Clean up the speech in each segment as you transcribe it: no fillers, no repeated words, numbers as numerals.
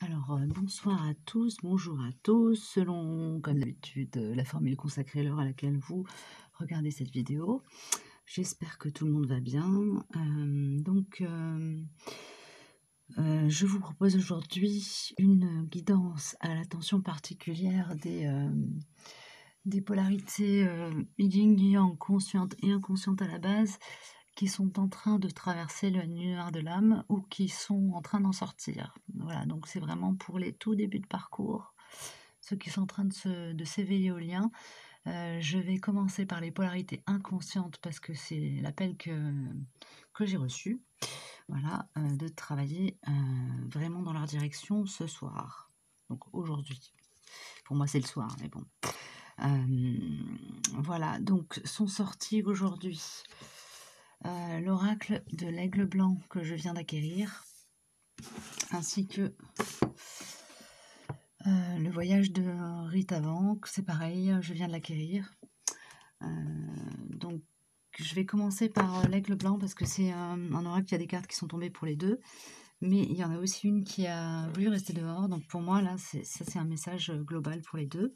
Alors, bonsoir à tous, bonjour à tous, selon, comme d'habitude, la formule consacrée, l'heure à laquelle vous regardez cette vidéo. J'espère que tout le monde va bien. Je vous propose aujourd'hui une guidance à l'attention particulière des polarités yin et yang, conscientes et inconscientes à la base, qui sont en train de traverser le nuage de l'âme ou qui sont en train d'en sortir. Voilà, donc c'est vraiment pour les tout débuts de parcours, ceux qui sont en train de s'éveiller au lien. Je vais commencer par les polarités inconscientes parce que c'est l'appel que j'ai reçu. Voilà, de travailler vraiment dans leur direction ce soir. Donc aujourd'hui. Pour moi, c'est le soir, mais bon. Voilà, donc sont sortis aujourd'hui l'oracle de l'aigle blanc que je viens d'acquérir, ainsi que le voyage de Rite Avant, c'est pareil, je viens de l'acquérir. Donc je vais commencer par l'aigle blanc parce que c'est un oracle qui a des cartes qui sont tombées pour les deux, mais il y en a aussi une qui a voulu rester dehors, donc pour moi là c'est un message global pour les deux.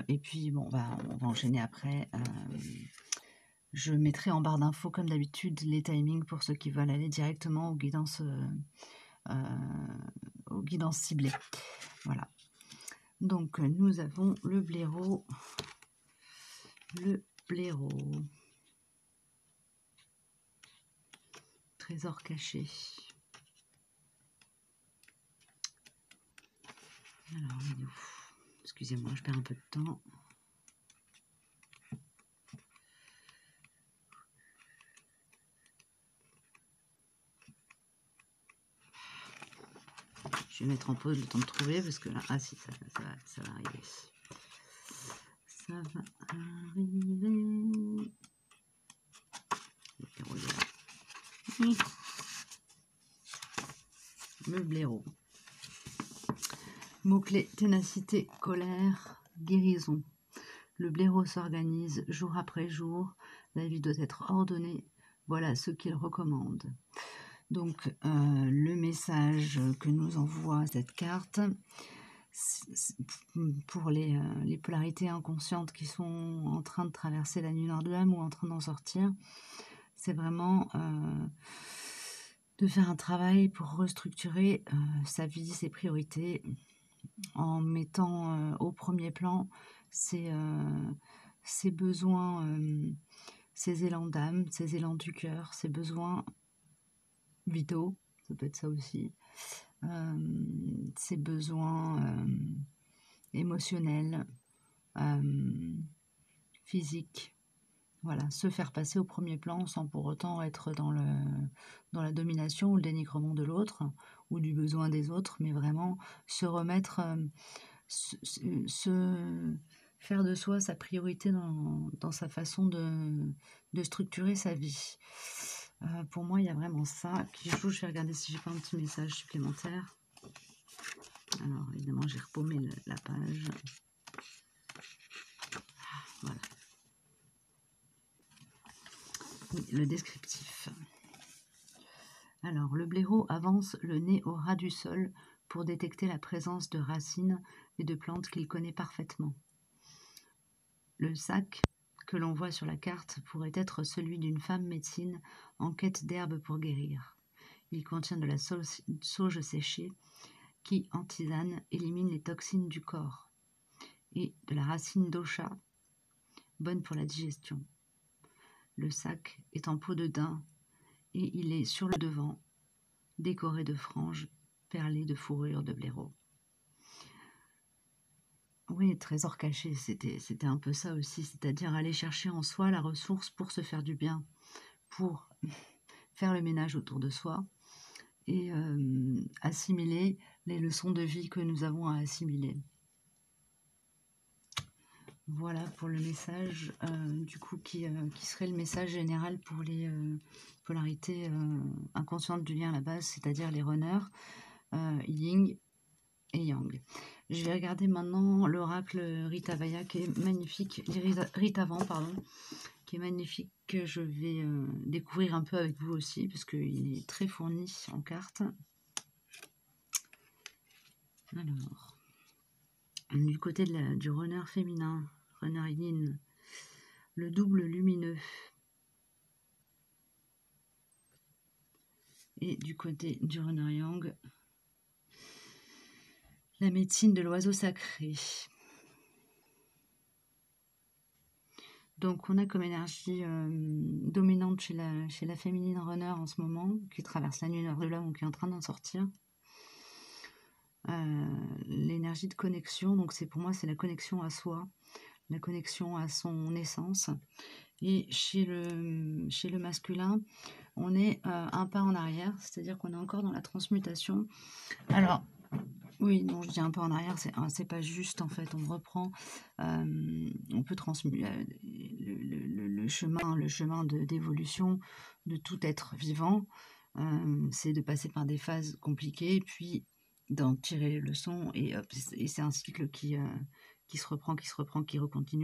Et puis bon, on va enchaîner après. Je mettrai en barre d'infos comme d'habitude les timings pour ceux qui veulent aller directement aux guidances ciblées. Voilà. Donc nous avons le blaireau. Trésor caché. Alors, excusez-moi, je perds un peu de temps. Je vais mettre en pause le temps de trouver parce que là, ah si, ça va arriver. Ça va arriver. Le blaireau. Mots-clés, ténacité, colère, guérison. Le blaireau s'organise jour après jour. La vie doit être ordonnée. Voilà ce qu'il recommande. Donc, le message que nous envoie cette carte, pour les polarités inconscientes qui sont en train de traverser la nuit noire de l'âme ou en train d'en sortir, c'est vraiment de faire un travail pour restructurer sa vie, ses priorités, en mettant au premier plan ses besoins, ses élans d'âme, ses élans du cœur, ses besoins vitaux, ça peut être ça aussi, ses besoins émotionnels, physiques. Voilà, se faire passer au premier plan sans pour autant être dans la domination ou le dénigrement de l'autre ou du besoin des autres, mais vraiment se remettre, faire de soi sa priorité dans sa façon de structurer sa vie. Pour moi, il y a vraiment ça qui joue. Je vais regarder si j'ai pas un petit message supplémentaire. Alors, évidemment, j'ai repaumé la page. Voilà. Oui, le descriptif. Alors, le blaireau avance le nez au ras du sol pour détecter la présence de racines et de plantes qu'il connaît parfaitement. Le sac que l'on voit sur la carte pourrait être celui d'une femme médecine en quête d'herbes pour guérir. Il contient de la sauge séchée qui, en tisane, élimine les toxines du corps, et de la racine d'ocha, bonne pour la digestion. Le sac est en peau de daim et il est sur le devant, décoré de franges perlées de fourrure de blaireau. Oui, trésor caché, c'était un peu ça aussi, c'est-à-dire aller chercher en soi la ressource pour se faire du bien, pour faire le ménage autour de soi et assimiler les leçons de vie que nous avons à assimiler. Voilà pour le message, du coup, qui serait le message général pour les polarités inconscientes du lien à la base, c'est-à-dire les runners, yin et yang. Je vais regarder maintenant l'oracle Ritavaya qui est magnifique, Ritavant, pardon, qui est magnifique, que je vais découvrir un peu avec vous aussi, parce qu'il est très fourni en cartes. Alors, du côté du runner féminin, runner yin, le double lumineux. Et du côté du runner yang, la médecine de l'oiseau sacré. Donc on a comme énergie dominante chez la féminine runner en ce moment, qui traverse la nuit noire de l'homme ou qui est en train d'en sortir. L'énergie de connexion, donc pour moi c'est la connexion à soi, la connexion à son essence. Et chez le masculin, on est un pas en arrière, c'est-à-dire qu'on est encore dans la transmutation. Alors, oui, non, je dis un peu en arrière, c'est pas juste en fait, on reprend, on peut transmuter le chemin d'évolution de tout être vivant, c'est de passer par des phases compliquées, puis d'en tirer les leçons, et c'est un cycle qui se reprend, qui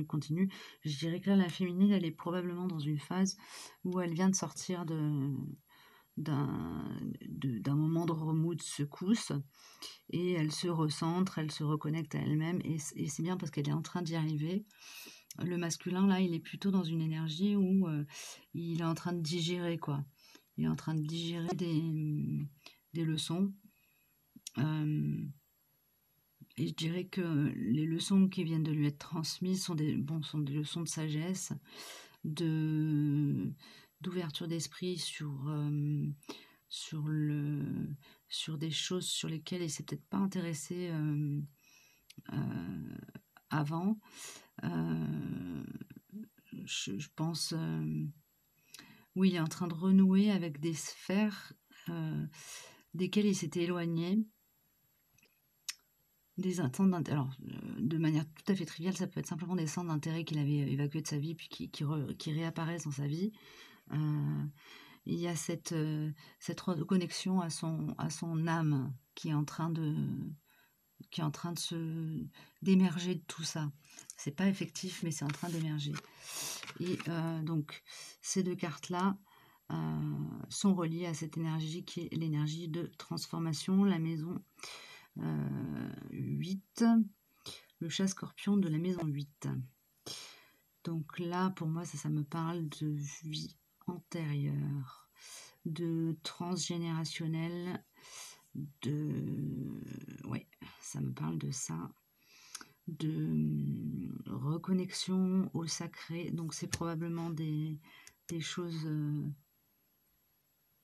continue. Je dirais que là, la féminine, elle est probablement dans une phase où elle vient de sortir d'un moment de remous, de secousse, et elle se recentre, elle se reconnecte à elle-même, et c'est bien parce qu'elle est en train d'y arriver. Le masculin, là, il est plutôt dans une énergie où il est en train de digérer, quoi. Il est en train de digérer des leçons. Et je dirais que les leçons qui viennent de lui être transmises sont des leçons de sagesse, d'ouverture d'esprit sur des choses sur lesquelles il s'est peut-être pas intéressé avant. Je pense, oui, il est en train de renouer avec des sphères desquelles il s'était éloigné. Des centres d'intérêt, alors de manière tout à fait triviale, ça peut être simplement des centres d'intérêt qu'il avait évacués de sa vie, puis qui réapparaissent dans sa vie. Il y a cette reconnexion à son âme qui est en train d'émerger de tout ça. C'est pas effectif, mais c'est en train d'émerger. Et donc ces deux cartes-là sont reliées à cette énergie qui est l'énergie de transformation, la maison 8, le chat scorpion de la maison 8. Donc là, pour moi, ça me parle de vie antérieure, de transgénérationnel, ouais, ça me parle de ça, de reconnexion au sacré. Donc c'est probablement des choses,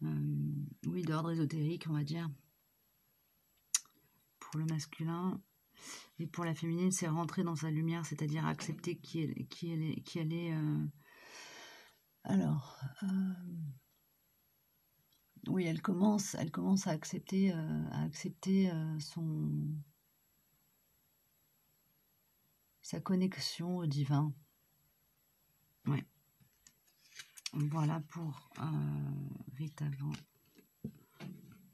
oui, d'ordre ésotérique, on va dire, pour le masculin. Et pour la féminine, c'est rentrer dans sa lumière, c'est-à-dire accepter qui elle est. Alors, oui, elle commence à accepter, sa connexion au divin. Ouais. Voilà pour Rite avant.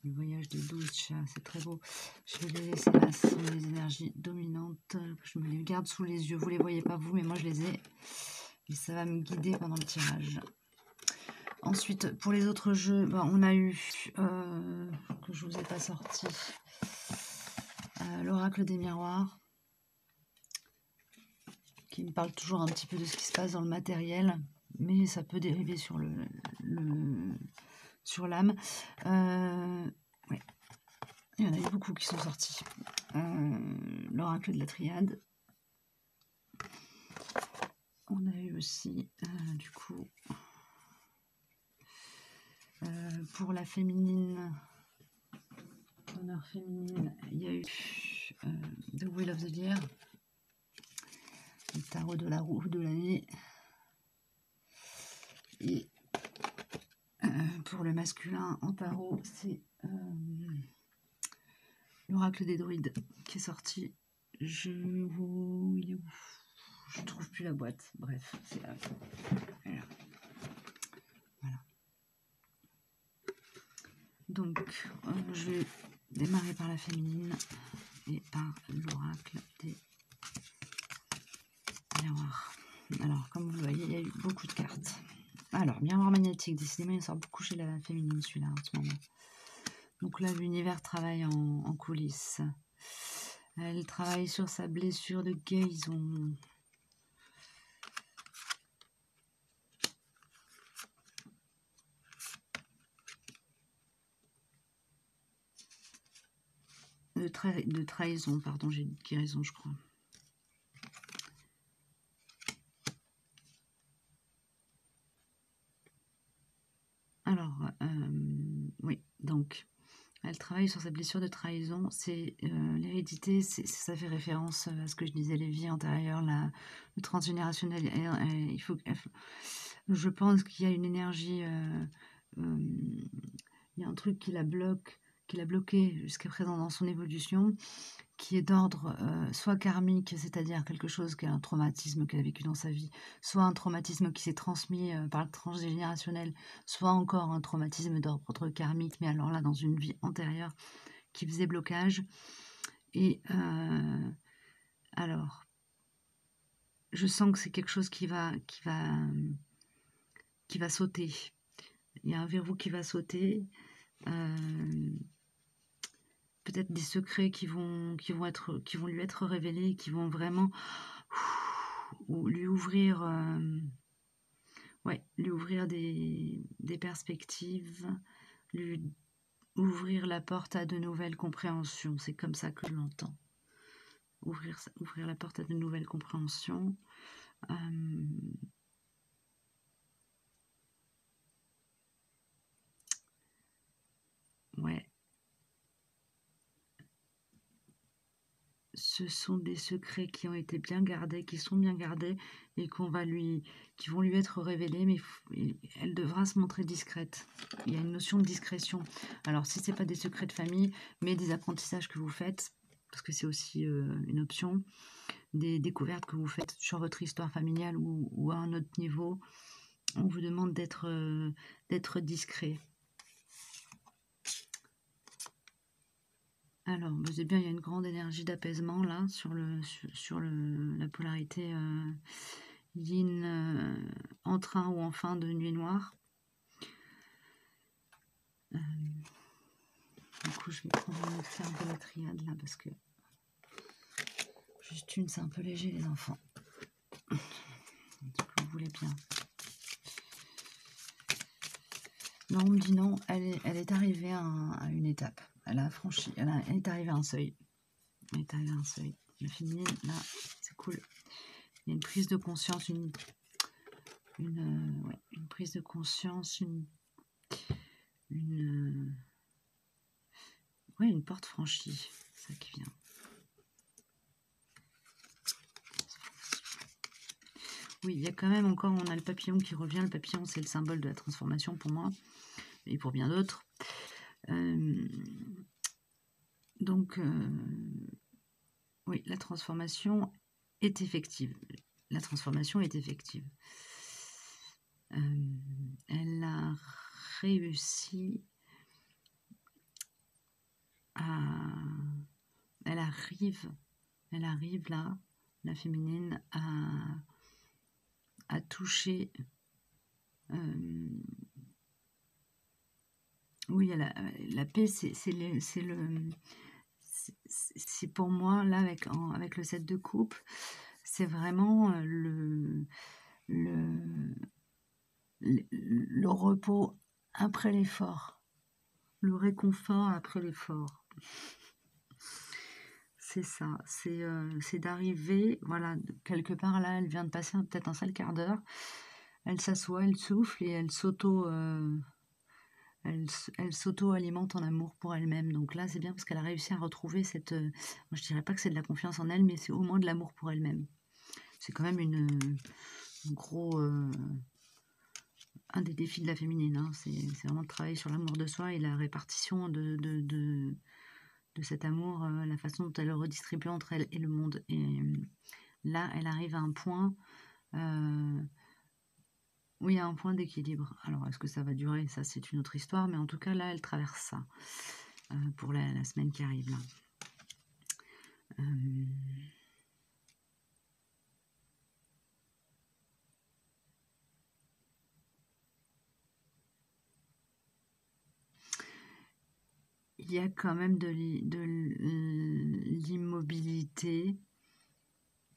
Le voyage de 12 chats, c'est très beau. Je vais les laisser là, ce sont les énergies dominantes. Je me les garde sous les yeux. Vous les voyez pas vous, mais moi je les ai. Et ça va me guider pendant le tirage. Ensuite, pour les autres jeux, on a eu, que je vous ai pas sorti, l'oracle des miroirs, qui me parle toujours un petit peu de ce qui se passe dans le matériel, mais ça peut dériver sur sur l'âme. Ouais. Il y en a eu beaucoup qui sont sortis. L'oracle de la triade. On a eu aussi, du coup, pour la féminine, honneur féminine, il y a eu The Wheel of the Year, le tarot de la roue de l'année. Et pour le masculin en tarot, c'est l'oracle des druides qui est sorti. Il est où? Je trouve plus la boîte. Bref, c'est là. Voilà. Donc, je vais démarrer par la féminine et par l'oracle des miroirs. Alors, comme vous le voyez, il y a eu beaucoup de cartes. Alors, miroir magnétique, décidément, il sort beaucoup chez la féminine, celui-là, en ce moment. Donc là, l'univers travaille en coulisses. Elle travaille sur sa blessure de guérison. De trahison, pardon, j'ai dit guérison, je crois. Alors, oui, donc, elle travaille sur sa blessure de trahison. C'est l'hérédité, ça fait référence à ce que je disais, les vies antérieures, le transgénérationnel. Il faut, je pense qu'il y a une énergie, il y a un truc qui la bloque, qui l'a bloqué jusqu'à présent dans son évolution, qui est d'ordre soit karmique, c'est-à-dire quelque chose qui est un traumatisme qu'elle a vécu dans sa vie, soit un traumatisme qui s'est transmis par le transgénérationnel, soit encore un traumatisme d'ordre karmique, mais alors là, dans une vie antérieure, qui faisait blocage. Et alors, je sens que c'est quelque chose qui va sauter. Il y a un verrou qui va sauter. Peut-être des secrets qui vont lui être révélés, qui vont vraiment lui ouvrir, lui ouvrir des perspectives, lui ouvrir la porte à de nouvelles compréhensions. C'est comme ça que je l'entends. Ouvrir la porte à de nouvelles compréhensions. Ouais. Ce sont des secrets qui ont été bien gardés, qui sont bien gardés et qui vont lui être révélés, mais elle devra se montrer discrète. Il y a une notion de discrétion. Alors, si ce n'est pas des secrets de famille, mais des apprentissages que vous faites, parce que c'est aussi une option, des découvertes que vous faites sur votre histoire familiale ou à un autre niveau, on vous demande d'être discret. Alors, vous savez bien, il y a une grande énergie d'apaisement là sur la polarité yin en train ou en fin de nuit noire. Du coup, je vais prendre faire un peu la triade là parce que juste une, c'est un peu léger les enfants. Donc, vous voulez bien. Non, on me dit non, elle est arrivée à une étape. Elle est arrivée à un seuil. Elle est arrivée à un seuil. La féminine, là, c'est cool. Il y a une prise de conscience, une prise de conscience, une porte franchie, c'est ça qui vient. Oui, il y a quand même encore, on a le papillon qui revient. Le papillon, c'est le symbole de la transformation pour moi et pour bien d'autres. Donc, oui, la transformation est effective. La transformation est effective. Elle a réussi à... Elle arrive là, la féminine, à toucher... oui, la paix, c'est pour moi, là, avec le 7 de coupe, c'est vraiment le repos après l'effort, le réconfort après l'effort. C'est ça, c'est d'arriver, voilà, quelque part là, elle vient de passer peut-être un sale quart d'heure, elle s'assoit, elle souffle et elle s'auto-alimente en amour pour elle-même. Donc là, c'est bien parce qu'elle a réussi à retrouver cette... je dirais pas que c'est de la confiance en elle, mais c'est au moins de l'amour pour elle-même. C'est quand même un des défis de la féminine. Hein. C'est vraiment de travailler sur l'amour de soi et la répartition de cet amour, la façon dont elle le redistribue entre elle et le monde. Et là, elle arrive à un point... où il y a un point d'équilibre. Alors, est-ce que ça va durer? Ça, c'est une autre histoire. Mais en tout cas, là, elle traverse ça pour la semaine qui arrive. Là. il y a quand même de l'immobilité.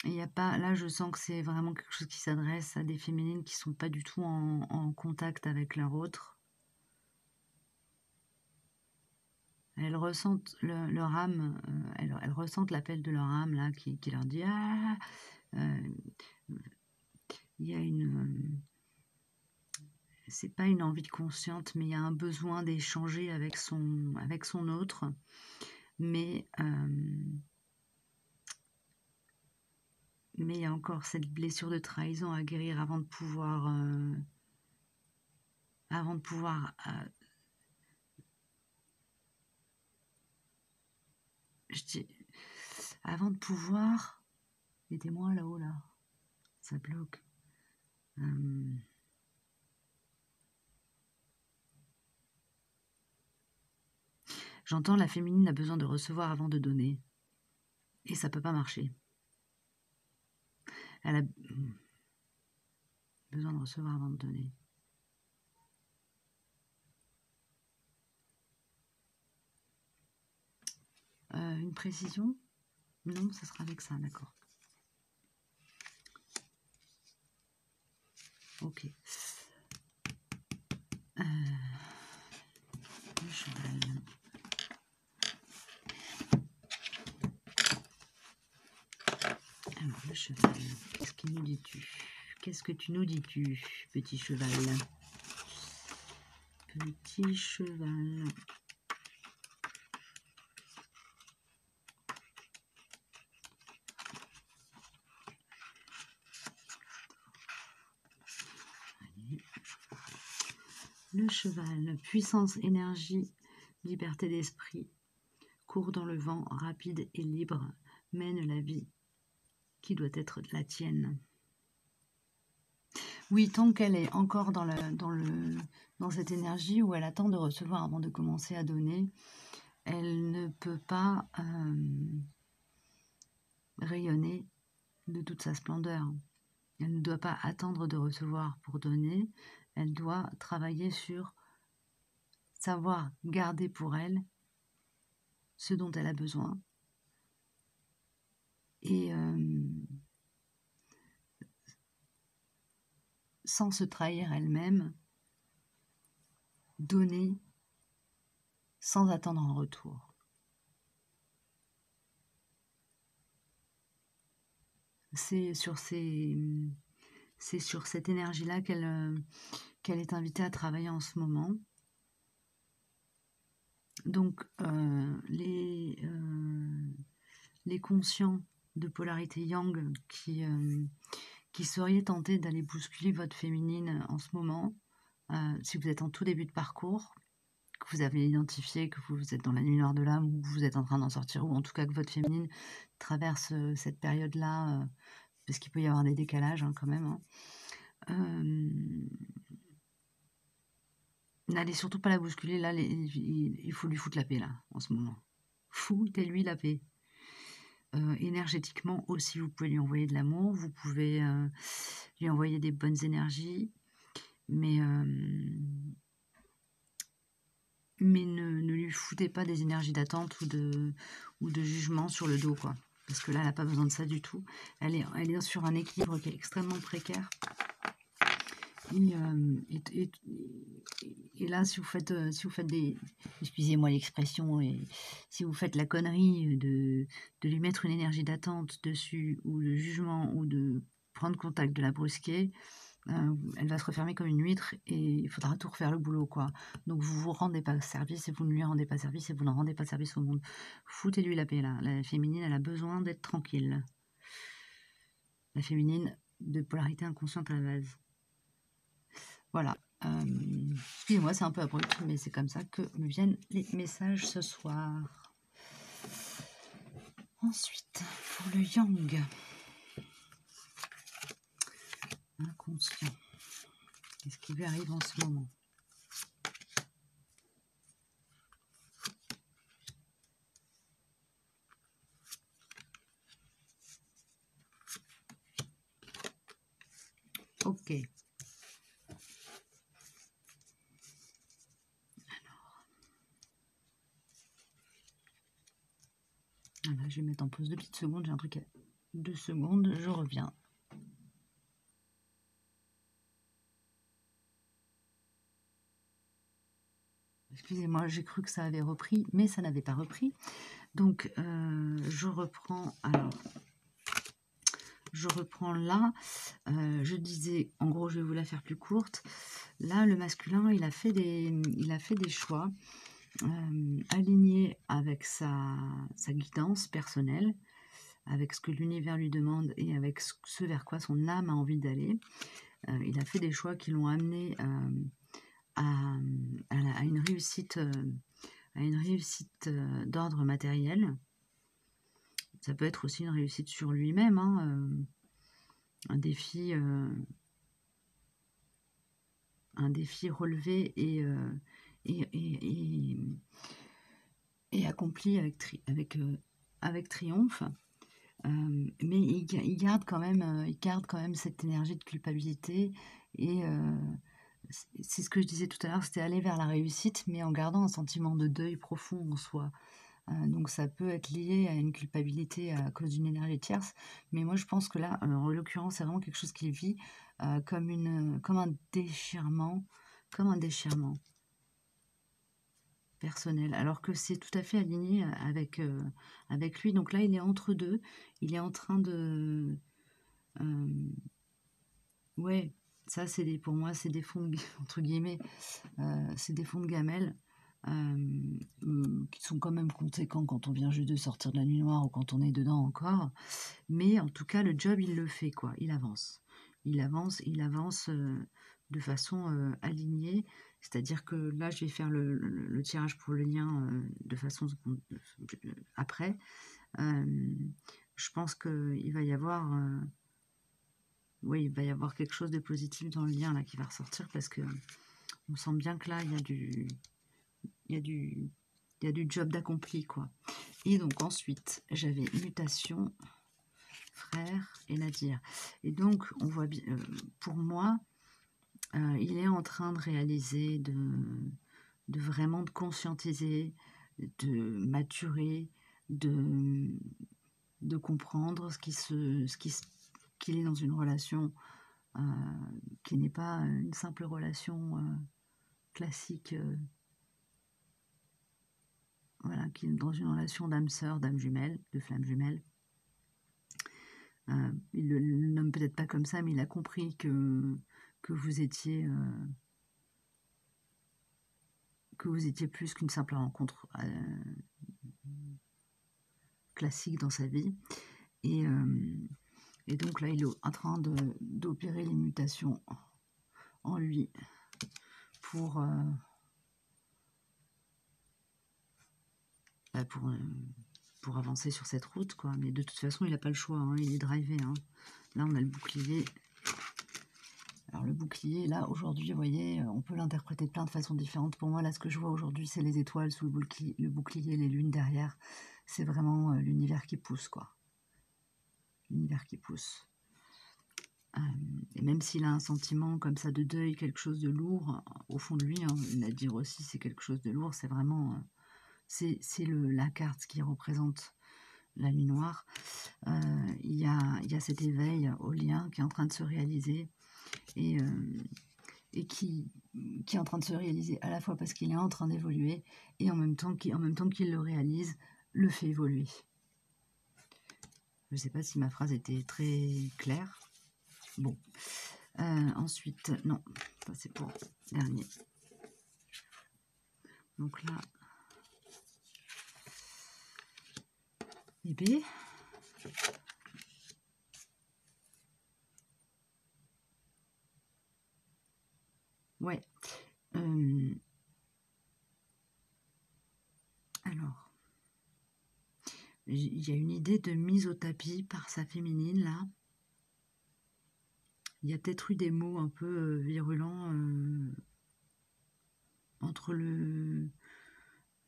Il y a pas, là, je sens que c'est vraiment quelque chose qui s'adresse à des féminines qui sont pas du tout en contact avec leur autre. Elles ressentent leur âme, elles ressentent l'appel de leur âme là qui leur dit ah, il y a une, c'est pas une envie consciente, mais il y a un besoin d'échanger avec son autre, mais il y a encore cette blessure de trahison à guérir avant de pouvoir je dis, avant de pouvoir, aidez-moi là-haut là, ça bloque. J'entends la féminine a besoin de recevoir avant de donner, et ça peut pas marcher. Elle a besoin de recevoir avant de donner. Une précision? Non, ça sera avec ça, d'accord. Ok. Le cheval. Alors, le cheval, qu'est-ce qu'il nous dis-tu? Qu'est-ce que tu nous dis-tu, petit cheval? Petit cheval. Le cheval, puissance, énergie, liberté d'esprit, court dans le vent, rapide et libre, mène la vie qui doit être la tienne. Oui, tant qu'elle est encore dans cette énergie où elle attend de recevoir avant de commencer à donner, elle ne peut pas rayonner de toute sa splendeur. Elle ne doit pas attendre de recevoir pour donner, elle doit travailler sur savoir garder pour elle ce dont elle a besoin et sans se trahir elle-même, donner sans attendre en retour. C'est sur cette énergie-là qu'elle est invitée à travailler en ce moment. Donc, les conscients de polarité yang qui seraient tentés d'aller bousculer votre féminine en ce moment, si vous êtes en tout début de parcours, que vous avez identifié que vous êtes dans la nuit noire de l'âme ou que vous êtes en train d'en sortir, ou en tout cas que votre féminine traverse cette période-là, parce qu'il peut y avoir des décalages quand même. N'allez surtout pas la bousculer, là, il faut lui foutre la paix, là, en ce moment. Foutez-lui la paix. Énergétiquement aussi, vous pouvez lui envoyer de l'amour, vous pouvez lui envoyer des bonnes énergies, mais ne lui foutez pas des énergies d'attente ou de jugement sur le dos, quoi. Parce que là, elle n'a pas besoin de ça du tout. Elle est sur un équilibre qui est extrêmement précaire. Et là, si vous faites des... Excusez-moi l'expression, si vous faites la connerie de lui mettre une énergie d'attente dessus, ou de jugement, ou de prendre contact, de la brusquer, elle va se refermer comme une huître et il faudra tout refaire le boulot, quoi. Donc vous vous rendez pas service et vous ne lui rendez pas service et vous ne rendez pas service au monde. Foutez-lui la paix, là. La féminine, elle a besoin d'être tranquille. La féminine de polarité inconsciente à la base. Voilà. Excusez-moi, c'est un peu abrupt, mais c'est comme ça que me viennent les messages ce soir. Ensuite, pour le yang. Inconscient. Qu'est-ce qui lui arrive en ce moment? Ok. Voilà, je vais mettre en pause 2 petites secondes, j'ai un truc à 2 secondes, je reviens. Excusez-moi, j'ai cru que ça avait repris, mais ça n'avait pas repris. Donc, je reprends. Alors, je reprends là. Je disais, en gros, je vais vous la faire plus courte. Là, le masculin, il a fait des choix alignés avec sa guidance personnelle, avec ce que l'univers lui demande et avec ce vers quoi son âme a envie d'aller. Il a fait des choix qui l'ont amené à une réussite, d'ordre matériel. Ça peut être aussi une réussite sur lui-même, hein, un défi relevé et accompli avec triomphe. Mais il garde quand même cette énergie de culpabilité et c'est ce que je disais tout à l'heure, c'était aller vers la réussite, mais en gardant un sentiment de deuil profond en soi. Donc ça peut être lié à une culpabilité à cause d'une énergie tierce, mais moi je pense que là, en l'occurrence, c'est vraiment quelque chose qu'il vit comme un déchirement personnel, alors que c'est tout à fait aligné avec lui. Donc là, il est entre deux, il est en train de... ouais, ça, pour moi, c'est des fonds, entre guillemets, c'est des fonds de gamelle qui sont quand même conséquents quand on vient juste de sortir de la nuit noire ou quand on est dedans encore. Mais en tout cas, le job, il le fait, quoi. Il avance. Il avance de façon alignée. C'est-à-dire que là, je vais faire le tirage pour le lien de façon après. Je pense qu'il va y avoir... oui, il va y avoir quelque chose de positif dans le lien là qui va ressortir parce que on sent bien que là, il y a du job d'accompli, quoi. Et donc ensuite, j'avais mutation, frère et Nadir. Et donc, on voit bien, pour moi, il est en train de réaliser, de vraiment de conscientiser, de maturer, de comprendre qu'il est dans une relation qui n'est pas une simple relation classique, voilà, qui est dans une relation d'âme sœur, d'âme jumelle, de flamme jumelle. Il ne le nomme peut-être pas comme ça, mais il a compris que vous étiez plus qu'une simple rencontre classique dans sa vie. Et donc là, il est en train d'opérer les mutations en lui pour avancer sur cette route, quoi. Mais de toute façon, il n'a pas le choix, hein, il est drivé. Hein. Là, on a le bouclier. Alors le bouclier, là, aujourd'hui, vous voyez, on peut l'interpréter de plein de façons différentes. Pour moi, là, ce que je vois aujourd'hui, c'est les étoiles sous le bouclier, les lunes derrière. C'est vraiment l'univers qui pousse, quoi. L'univers qui pousse. Et même s'il a un sentiment comme ça de deuil, quelque chose de lourd, au fond de lui, hein, Nadir aussi, c'est quelque chose de lourd, c'est vraiment... c'est la carte qui représente la nuit noire. Il y a cet éveil au lien qui est en train de se réaliser et qui est en train de se réaliser à la fois parce qu'il est en train d'évoluer et en même temps qu'il le réalise, le fait évoluer. Je ne sais pas si ma phrase était très claire. Bon. Ensuite, non, ça c'est pour dernier. Donc là, bébé. Ouais. Alors, il y a une idée de mise au tapis par sa féminine, là. Il y a peut-être eu des mots un peu virulents entre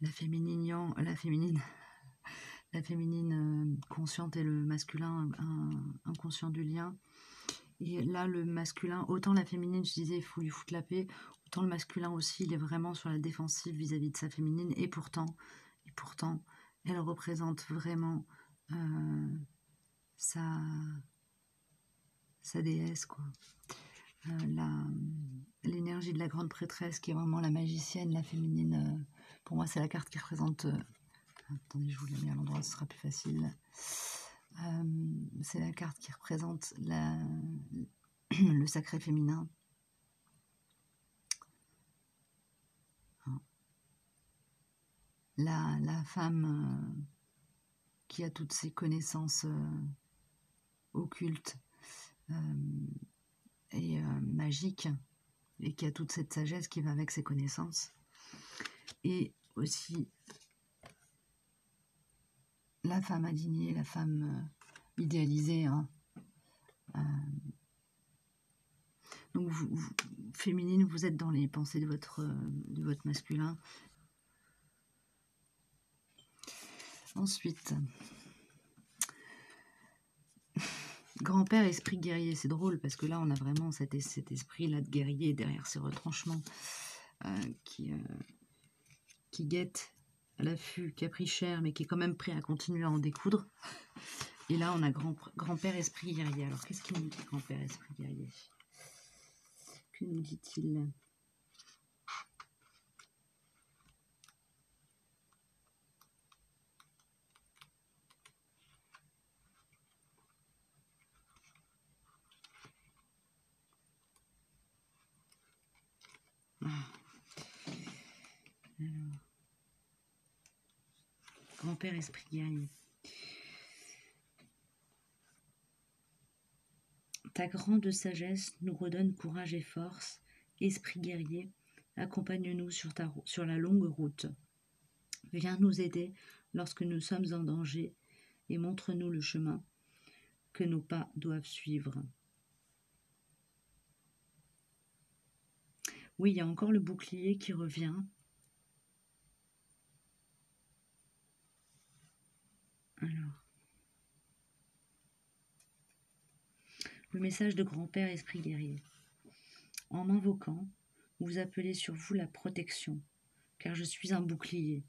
la féminine consciente et le masculin inconscient du lien. Et là, le masculin, autant la féminine, je disais, il faut lui foutre la paix, autant le masculin aussi, il est vraiment sur la défensive vis-à-vis de sa féminine. Et pourtant, Elle représente vraiment sa déesse, quoi. L'énergie de la grande prêtresse, qui est vraiment la magicienne, la féminine. Pour moi, c'est la carte qui représente... attendez, je vous la mets à l'endroit, ce sera plus facile. C'est la carte qui représente le sacré féminin. La femme qui a toutes ses connaissances occultes et magiques, et qui a toute cette sagesse qui va avec ses connaissances. Et aussi la femme indignée, la femme idéalisée. Hein. Donc, féminine, vous êtes dans les pensées de votre masculin. Ensuite, grand-père, esprit guerrier. C'est drôle parce que là, on a vraiment cet esprit-là de guerrier derrière ces retranchements qui guette à l'affût, qui a pris cher, mais qui est quand même prêt à continuer à en découdre. Et là, on a grand-père, esprit guerrier. Alors, qu'est-ce qu'il nous dit, grand-père, esprit guerrier? Que nous dit-il? Alors, grand-père, esprit guerrier. Ta grande sagesse nous redonne courage et force. Esprit guerrier, accompagne-nous sur la longue route. Viens nous aider lorsque nous sommes en danger et montre-nous le chemin que nos pas doivent suivre. Oui, il y a encore le bouclier qui revient. Alors, le message de grand-père esprit guerrier. En m'invoquant, vous appelez sur vous la protection, car je suis un bouclier.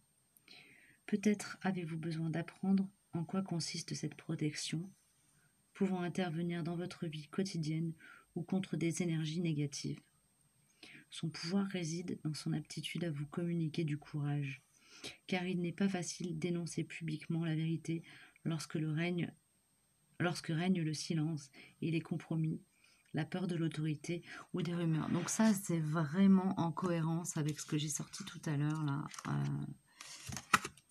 Peut-être avez-vous besoin d'apprendre en quoi consiste cette protection, pouvant intervenir dans votre vie quotidienne ou contre des énergies négatives. Son pouvoir réside dans son aptitude à vous communiquer du courage, car il n'est pas facile d'énoncer publiquement la vérité lorsque règne le silence et les compromis, la peur de l'autorité ou des rumeurs. Donc ça, c'est vraiment en cohérence avec ce que j'ai sorti tout à l'heure, là.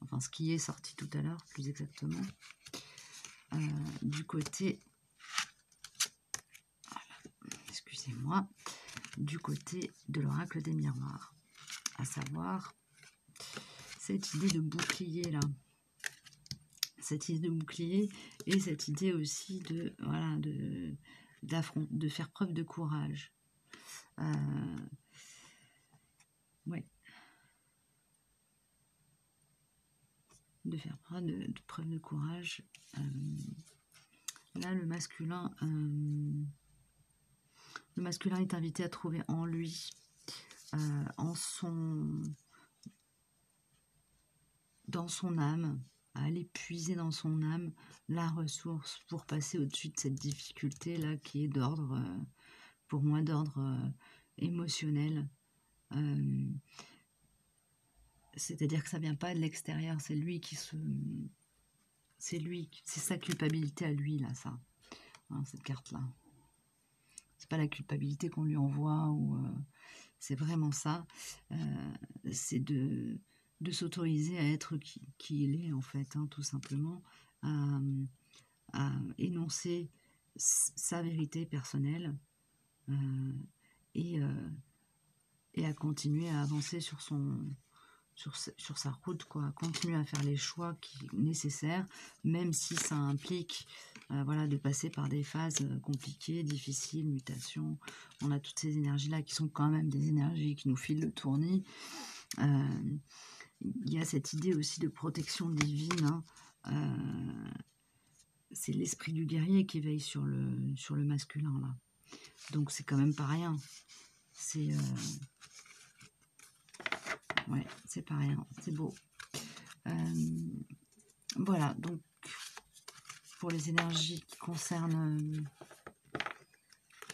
Enfin, ce qui est sorti tout à l'heure, plus exactement. Du côté... Excusez-moi. Du côté de l'oracle des miroirs. À savoir, cette idée de bouclier, là. Cette idée de bouclier et cette idée aussi de... Voilà, de faire preuve de courage. Ouais. De faire preuve de courage. Là, le masculin est invité à trouver en lui, dans son âme, à aller puiser dans son âme la ressource pour passer au-dessus de cette difficulté-là qui est d'ordre, pour moi, d'ordre émotionnel. C'est-à-dire que ça vient pas de l'extérieur, c'est lui c'est sa culpabilité à lui, là, ça, hein, cette carte-là. C'est pas la culpabilité qu'on lui envoie, ou c'est vraiment ça. C'est de s'autoriser à être qui il est, en fait, hein, tout simplement, à énoncer sa vérité personnelle et à continuer à avancer sur sa route, quoi, continuer à faire les choix nécessaires, même si ça implique voilà, de passer par des phases compliquées, difficiles, mutations. On a toutes ces énergies-là qui sont quand même des énergies qui nous filent le tournis. Il y a cette idée aussi de protection divine, hein. C'est l'esprit du guerrier qui veille sur le masculin, là. Donc c'est quand même pas rien. C'est... ouais, c'est pas rien, c'est beau. Voilà, donc pour les énergies qui concernent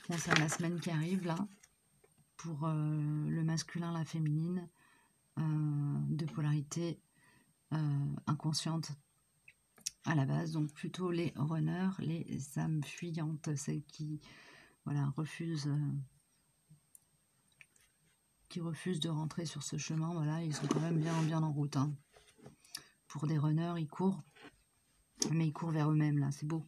la semaine qui arrive là, pour le masculin, la féminine, de polarité inconsciente à la base, donc plutôt les runners, les âmes fuyantes, celles qui voilà, refusent de rentrer sur ce chemin, voilà, ils sont quand même bien en route. Hein. Pour des runners, ils courent, mais ils courent vers eux-mêmes, là, c'est beau.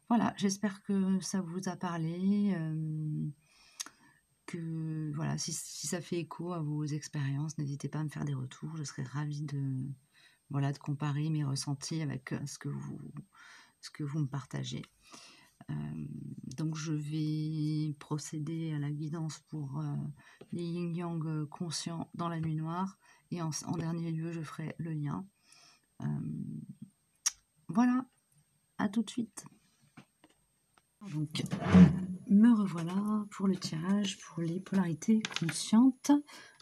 Voilà, j'espère que ça vous a parlé, que voilà, si ça fait écho à vos expériences, n'hésitez pas à me faire des retours, je serais ravie de comparer mes ressentis avec ce que vous me partagez. Donc je vais procéder à la guidance pour les yin-yang conscients dans la nuit noire, et en dernier lieu je ferai le lien. Voilà, à tout de suite. Donc me revoilà pour le tirage pour les polarités conscientes.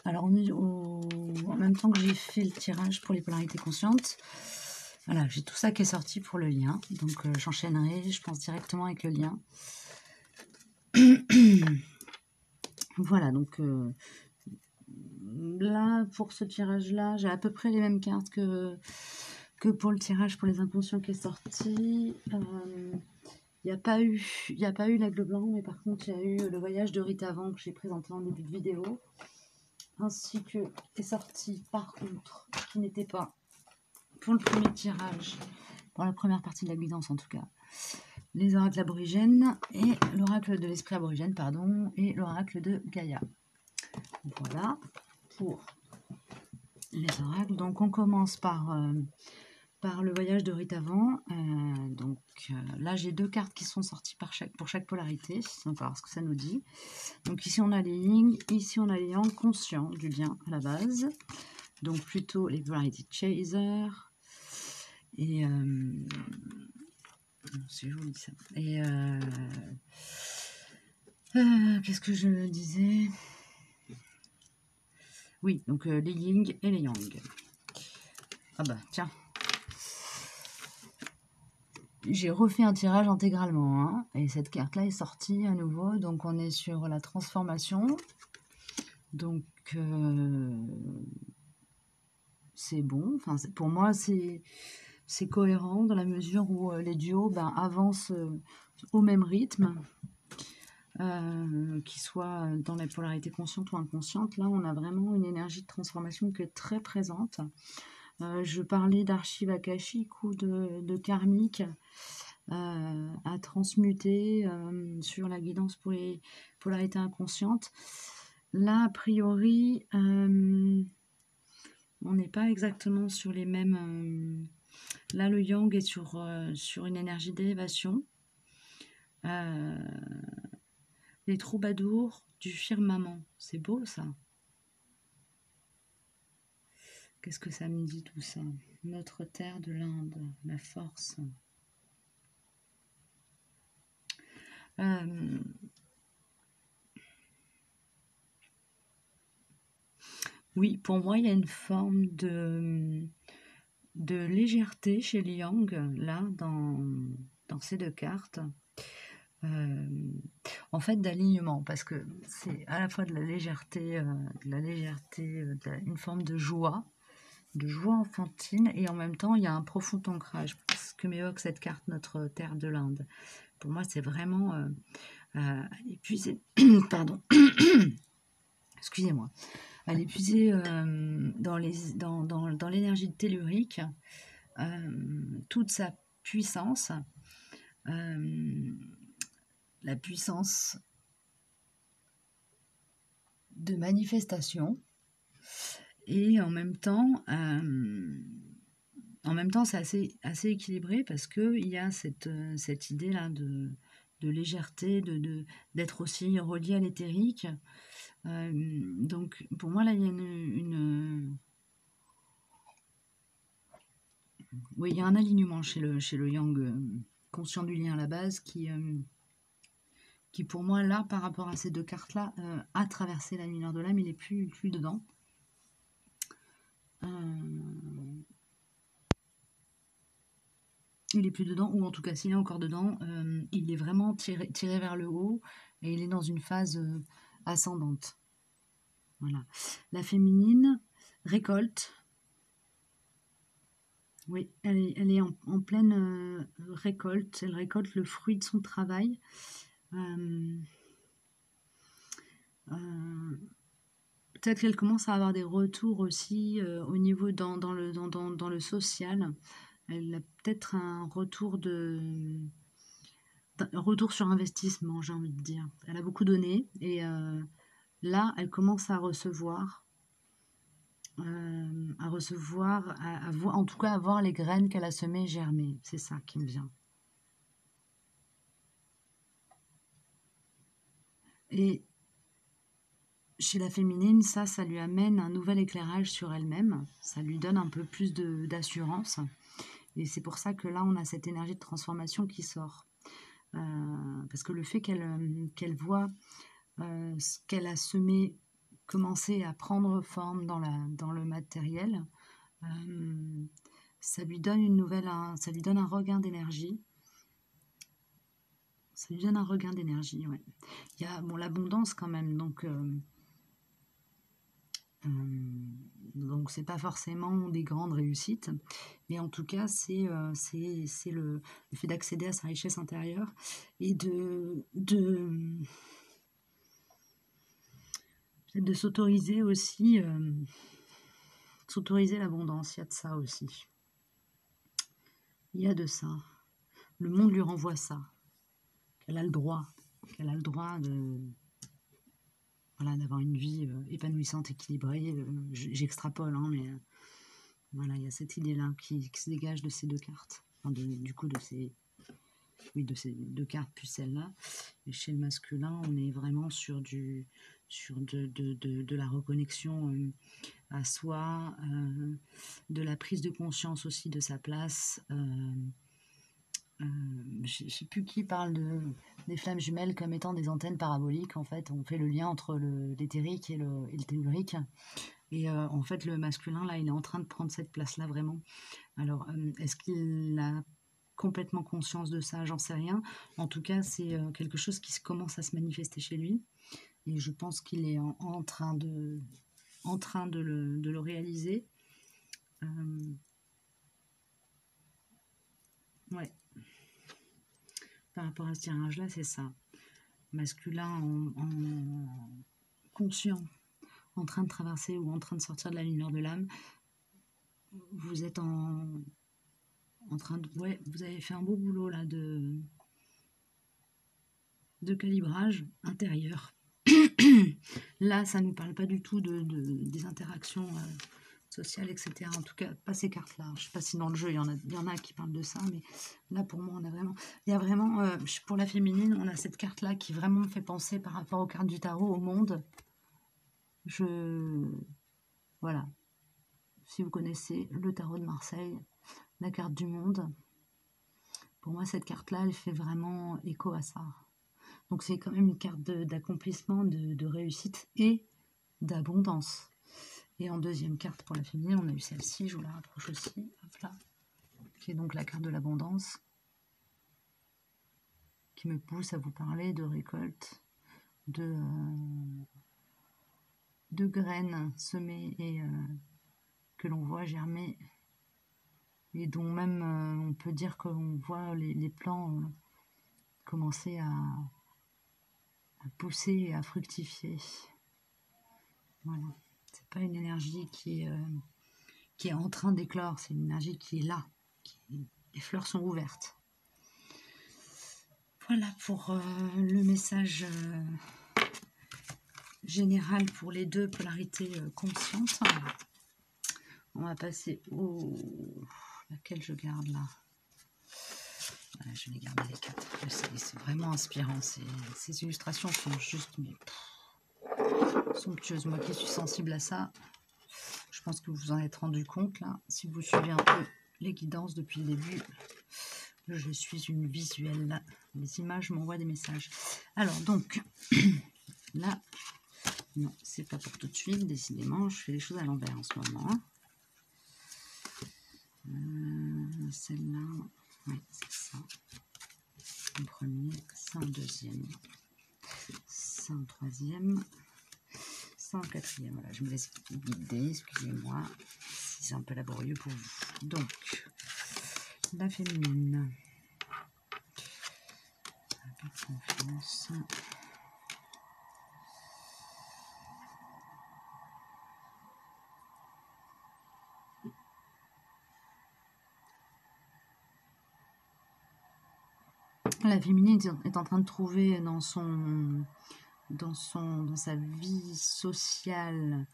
Alors en même temps que j'ai fait le tirage pour les polarités conscientes, voilà, j'ai tout ça qui est sorti pour le lien, donc j'enchaînerai, je pense, directement avec le lien. Voilà, donc là, pour ce tirage-là, j'ai à peu près les mêmes cartes que pour le tirage pour les inconscients qui est sorti. Il n'y a pas eu l'aigle blanc, mais par contre, il y a eu le voyage de Rite Avant que j'ai présenté en début de vidéo, ainsi que est sorti par contre, qui n'était pas pour le premier tirage, pour la première partie de la guidance en tout cas, les oracles aborigènes et l'oracle de l'esprit aborigène, pardon, et l'oracle de Gaïa. Voilà pour les oracles. Donc on commence par le voyage de Rite Avant. Là j'ai 2 cartes qui sont sorties pour chaque polarité. On va voir ce que ça nous dit. Donc ici on a les yin, ici on a les yang conscients du lien à la base. Donc plutôt les polarity chaser. Et c'est joli ça. Et qu'est-ce que je disais? Oui, donc les yin et les yang. Ah bah tiens. J'ai refait un tirage intégralement, hein, et cette carte-là est sortie à nouveau, donc on est sur la transformation. Donc c'est bon, enfin, pour moi c'est cohérent dans la mesure où les duos avancent au même rythme, qu'ils soient dans la polarité consciente ou inconsciente. Là on a vraiment une énergie de transformation qui est très présente. Je parlais d'archives akashiques ou de karmique à transmuter sur la guidance pour les polarités inconscientes. Là, a priori, on n'est pas exactement sur les mêmes... là, le yang est sur une énergie d'élévation. Les troubadours du firmament. C'est beau, ça. Qu'est-ce que ça me dit, tout ça? Notre terre de l'Inde, la force. Oui, pour moi, il y a une forme de légèreté chez les Yang, là, dans ces 2 cartes. En fait, d'alignement, parce que c'est à la fois de la légèreté, une forme de joie enfantine, et en même temps, il y a un profond ancrage. Ce que m'évoque cette carte, notre terre de l'Inde. Pour moi, c'est vraiment épuisé. Pardon. Excusez-moi. À l'épuiser dans l'énergie tellurique, toute sa puissance, la puissance de manifestation, et en même temps c'est assez équilibré, parce qu'il y a cette idée-là de légèreté, d'être aussi relié à l'éthérique. Donc pour moi là il y a oui, il y a un alignement chez le yang conscient du lien à la base qui pour moi là, par rapport à ces 2 cartes là, a traversé la lumière de l'âme, il n'est plus dedans. il est plus dedans, ou en tout cas s'il est encore dedans, il est vraiment tiré vers le haut et il est dans une phase ascendante. Voilà. La féminine récolte. Oui, elle est en pleine récolte. Elle récolte le fruit de son travail. Euh, euh, Peut-être qu'elle commence à avoir des retours aussi au niveau dans le social. Elle a peut-être un retour retour sur investissement, j'ai envie de dire. Elle a beaucoup donné et là, elle commence à recevoir, en tout cas à voir les graines qu'elle a semées germer. C'est ça qui me vient. Et chez la féminine, ça lui amène un nouvel éclairage sur elle-même. Ça lui donne un peu plus d'assurance. Et c'est pour ça que là, on a cette énergie de transformation qui sort. Parce que le fait qu'elle voit ce qu'elle a semé commencer à prendre forme dans le matériel, ça lui donne ça lui donne un regain d'énergie. Ça lui donne un regain d'énergie, ouais. Il y a l'abondance quand même, donc c'est pas forcément des grandes réussites, mais en tout cas c'est le fait d'accéder à sa richesse intérieure et de s'autoriser aussi, s'autoriser l'abondance. Il y a de ça aussi. Il y a de ça. Le monde lui renvoie ça. Qu'elle a le droit. Qu'elle a le droit d'avoir une vie épanouissante, équilibrée. J'extrapole, hein, mais voilà, il y a cette idée-là qui se dégage de ces deux cartes. Enfin, du coup, de ces deux cartes plus celle-là. Et chez le masculin, on est vraiment sur de la reconnexion à soi, de la prise de conscience aussi de sa place. Je ne sais plus qui parle des flammes jumelles comme étant des antennes paraboliques. En fait, on fait le lien entre l'éthérique et le tellurique. Et en fait, le masculin, là, il est en train de prendre cette place-là vraiment. Alors, est-ce qu'il a complètement conscience de ça? J'en sais rien. En tout cas, c'est quelque chose qui commence à se manifester chez lui. Et je pense qu'il est en train de le réaliser. Ouais. Par rapport à ce tirage-là, c'est ça. Masculin en conscient, en train de traverser ou en train de sortir de la lumière de l'âme. Vous êtes en train de... Ouais, vous avez fait un beau boulot là de calibrage intérieur. Là, ça ne nous parle pas du tout des interactions sociales, etc. En tout cas, pas ces cartes-là. Je ne sais pas si dans le jeu, il y en a qui parlent de ça, mais là, pour moi, il y a vraiment, pour la féminine, on a cette carte-là qui vraiment me fait penser par rapport aux cartes du tarot, au monde. Voilà. Si vous connaissez le tarot de Marseille, la carte du monde, pour moi, cette carte-là, elle fait vraiment écho à ça. Donc, c'est quand même une carte d'accomplissement, de réussite et d'abondance. Et en deuxième carte pour la féminine, on a eu celle-ci, je vous la rapproche aussi, hop là, qui est donc la carte de l'abondance, qui me pousse à vous parler de récolte, de graines semées et que l'on voit germer, et dont même on peut dire qu'on voit les plants commencer à pousser et à fructifier. Voilà. C'est pas une énergie qui est en train d'éclore, c'est une énergie qui est là. Les fleurs sont ouvertes. Voilà pour le message général pour les deux polarités conscientes. On va passer laquelle je garde là. Voilà, je vais garder les quatre. C'est vraiment inspirant. Ces illustrations sont juste somptueuses. Moi qui suis sensible à ça, je pense que vous vous en êtes rendu compte là. Si vous suivez un peu les guidances depuis le début, je suis une visuelle là. Les images m'envoient des messages. Alors donc, là, non, c'est pas pour tout de suite. Décidément, je fais les choses à l'envers en ce moment. Celle-là. Oui, c'est ça. En premier, ça en deuxième, ça en troisième, ça en quatrième. Voilà, je me laisse guider, excusez-moi si c'est un peu laborieux pour vous. Donc, la féminine. Confiance. La féminine est en train de trouver dans sa vie sociale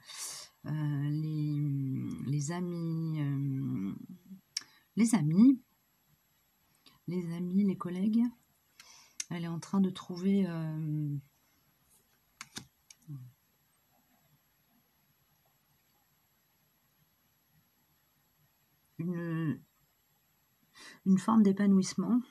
les amis, les collègues. Elle est en train de trouver une forme d'épanouissement.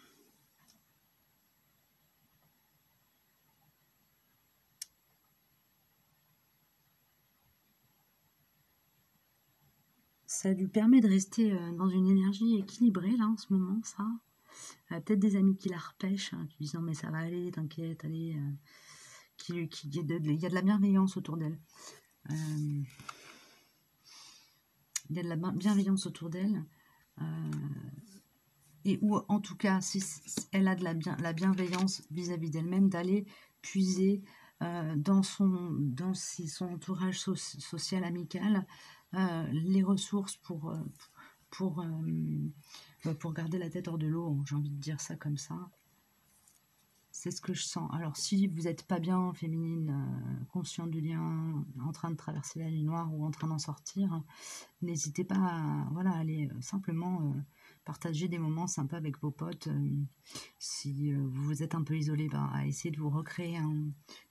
Ça lui permet de rester dans une énergie équilibrée, là, en ce moment, ça. Elle a peut-être des amis qui la repêchent, qui disent non, mais ça va aller, t'inquiète, allez. Il y a de la bienveillance autour d'elle. Il y a de la bienveillance autour d'elle. Et ou en tout cas, si elle a de la bienveillance vis-à-vis d'elle-même, d'aller puiser dans son entourage social, amical, les ressources pour garder la tête hors de l'eau. J'ai envie de dire ça comme ça. C'est ce que je sens. Alors, si vous n'êtes pas bien, féminine, conscient du lien, en train de traverser la nuit noire ou en train d'en sortir, n'hésitez pas à aller simplement partager des moments sympas avec vos potes. Si vous êtes un peu isolé, à essayer de vous recréer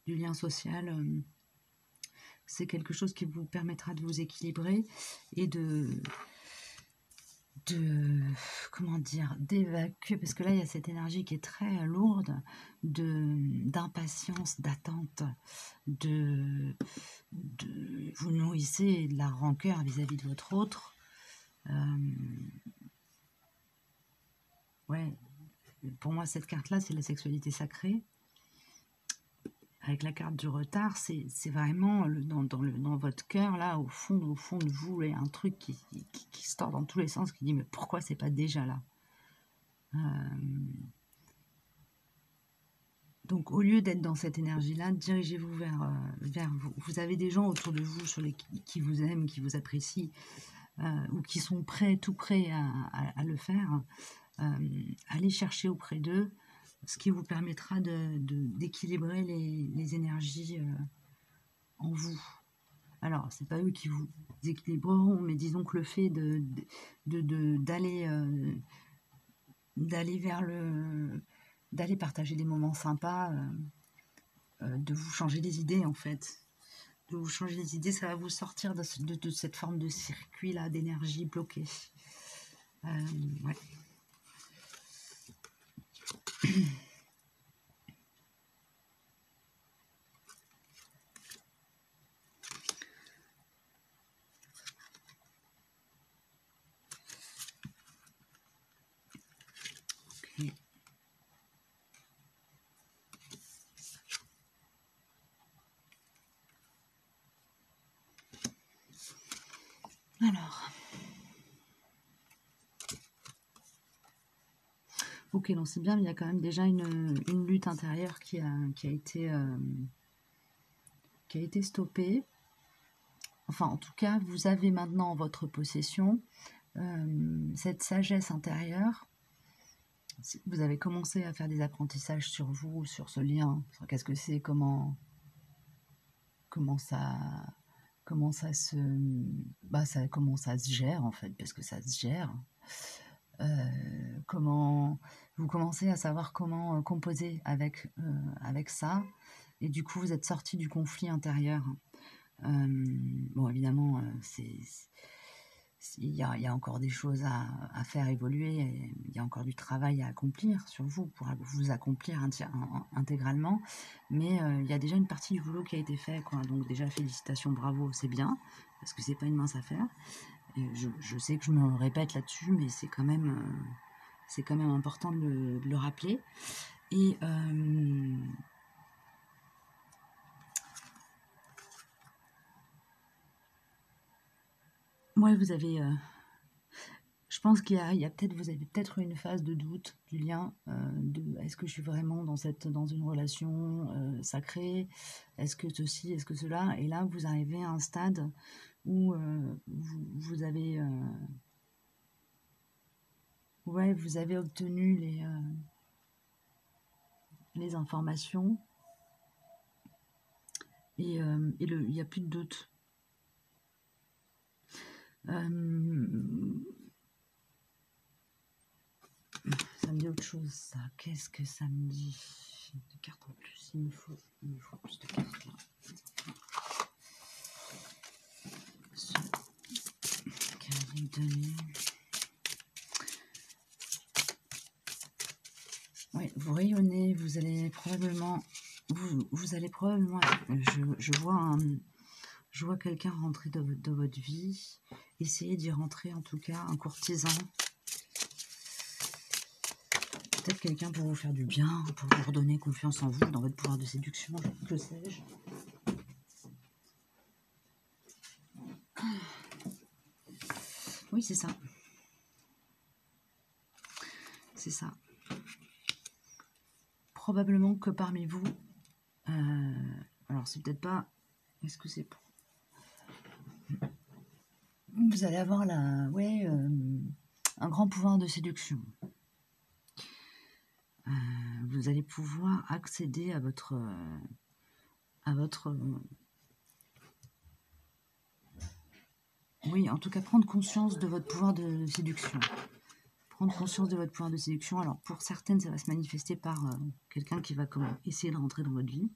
du lien social. C'est quelque chose qui vous permettra de vous équilibrer et comment dire, d'évacuer, parce que là il y a cette énergie qui est très lourde d'impatience, d'attente, vous nourrissez de la rancœur vis-à-vis de votre autre. Ouais, pour moi cette carte là c'est la sexualité sacrée. Avec la carte du retard, c'est vraiment dans votre cœur, là, au fond de vous, il y a un truc qui se tord dans tous les sens, qui dit mais pourquoi c'est pas déjà là? Donc au lieu d'être dans cette énergie-là, dirigez-vous vers vous. Vous avez des gens autour de vous qui vous aiment, qui vous apprécient, ou qui sont tout prêts à le faire. Allez chercher auprès d'eux, ce qui vous permettra d'équilibrer les énergies en vous. Alors, c'est pas eux qui vous équilibreront, mais disons que le fait d'aller partager des moments sympas, de vous changer les idées en fait. De vous changer les idées, ça va vous sortir de cette forme de circuit-là, d'énergie bloquée. Ouais. Okay. Alors. Ok, donc c'est bien, mais il y a quand même déjà une lutte intérieure qui a été stoppée. Enfin, en tout cas, vous avez maintenant en votre possession cette sagesse intérieure. Vous avez commencé à faire des apprentissages sur vous, sur ce lien, sur qu'est-ce que c'est, comment ça se gère en fait, parce que ça se gère. Comment vous commencez à savoir comment composer avec ça, et du coup vous êtes sorti du conflit intérieur. Bon, évidemment, il y a encore des choses à faire évoluer, il y a encore du travail à accomplir sur vous pour vous accomplir intégralement, mais il y a déjà une partie du boulot qui a été fait, quoi. Donc déjà félicitations, bravo, c'est bien, parce que c'est pas une mince affaire. Et je sais que je me répète là-dessus, mais c'est quand même C'est quand même important de le rappeler. Et ouais, vous avez... je pense qu'il y a peut-être, vous avez peut-être une phase de doute du lien, de est-ce que je suis vraiment dans une relation sacrée, est-ce que ceci, est-ce que cela, et là vous arrivez à un stade où vous avez, ouais, vous avez obtenu les informations et il n'y a plus de doute. Ça me dit autre chose, ça. Qu'est-ce que ça me dit? Des cartes en plus, il me faut plus de cartes là. Ce qu'elle vient de donner. Oui, vous rayonnez, vous allez probablement, je vois quelqu'un rentrer dans votre vie, essayez d'y rentrer en tout cas, un courtisan. Peut-être quelqu'un pour vous faire du bien, pour vous redonner confiance en vous, dans votre pouvoir de séduction, que sais-je. Oui, c'est ça. C'est ça. Probablement que parmi vous, alors c'est peut-être pas, est-ce que c'est... Vous allez avoir un grand pouvoir de séduction. Vous allez pouvoir accéder à votre oui, en tout cas, prendre conscience de votre pouvoir de séduction. Prendre conscience de votre pouvoir de séduction. Alors, pour certaines, ça va se manifester par quelqu'un qui va essayer de rentrer dans votre vie.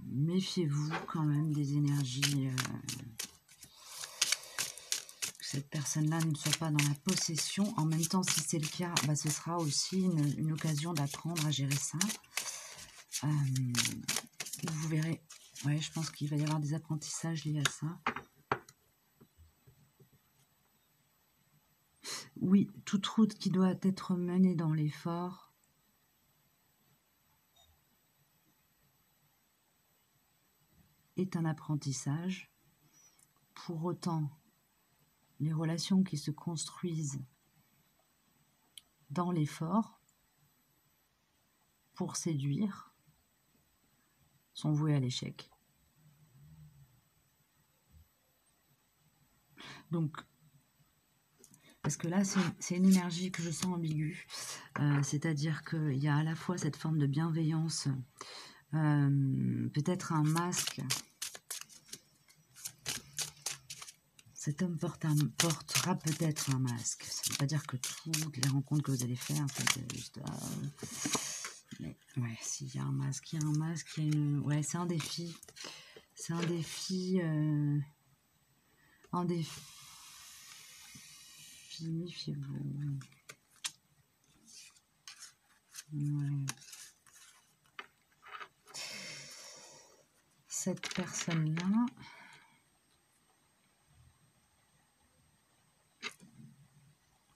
Méfiez-vous quand même des énergies. Que cette personne-là ne soit pas dans la possession. En même temps, si c'est le cas, ce sera aussi une occasion d'apprendre à gérer ça. Vous verrez. Ouais, je pense qu'il va y avoir des apprentissages liés à ça. Oui, toute route qui doit être menée dans l'effort est un apprentissage. Pour autant, les relations qui se construisent dans l'effort pour séduire sont vouées à l'échec. Donc, parce que là, c'est une énergie que je sens ambiguë. C'est-à-dire qu'il y a à la fois cette forme de bienveillance, peut-être un masque. Cet homme portera peut-être un masque. Ça ne veut pas dire que toutes les rencontres que vous allez faire, c'est juste... mais ouais, s'il y a un masque, il y a un masque, il y a une... Ouais, c'est un défi. C'est un défi... un défi... Méfiez-vous. Ouais. Cette personne-là...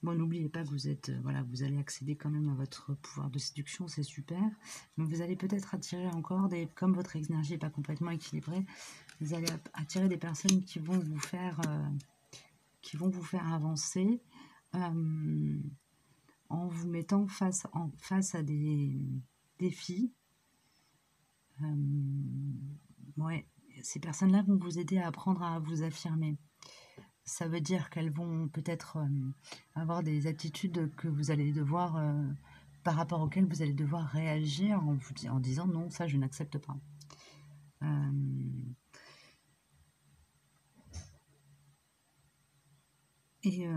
Bon, n'oubliez pas que vous êtes, voilà, vous allez accéder quand même à votre pouvoir de séduction, c'est super. Mais vous allez peut-être attirer encore comme votre énergie n'est pas complètement équilibrée, vous allez attirer des personnes qui vont vous faire avancer en vous mettant face à des défis. Ouais, ces personnes-là vont vous aider à apprendre à vous affirmer. Ça veut dire qu'elles vont peut-être avoir des attitudes que vous allez devoir, par rapport auxquelles vous allez devoir réagir en disant non, ça je n'accepte pas. Et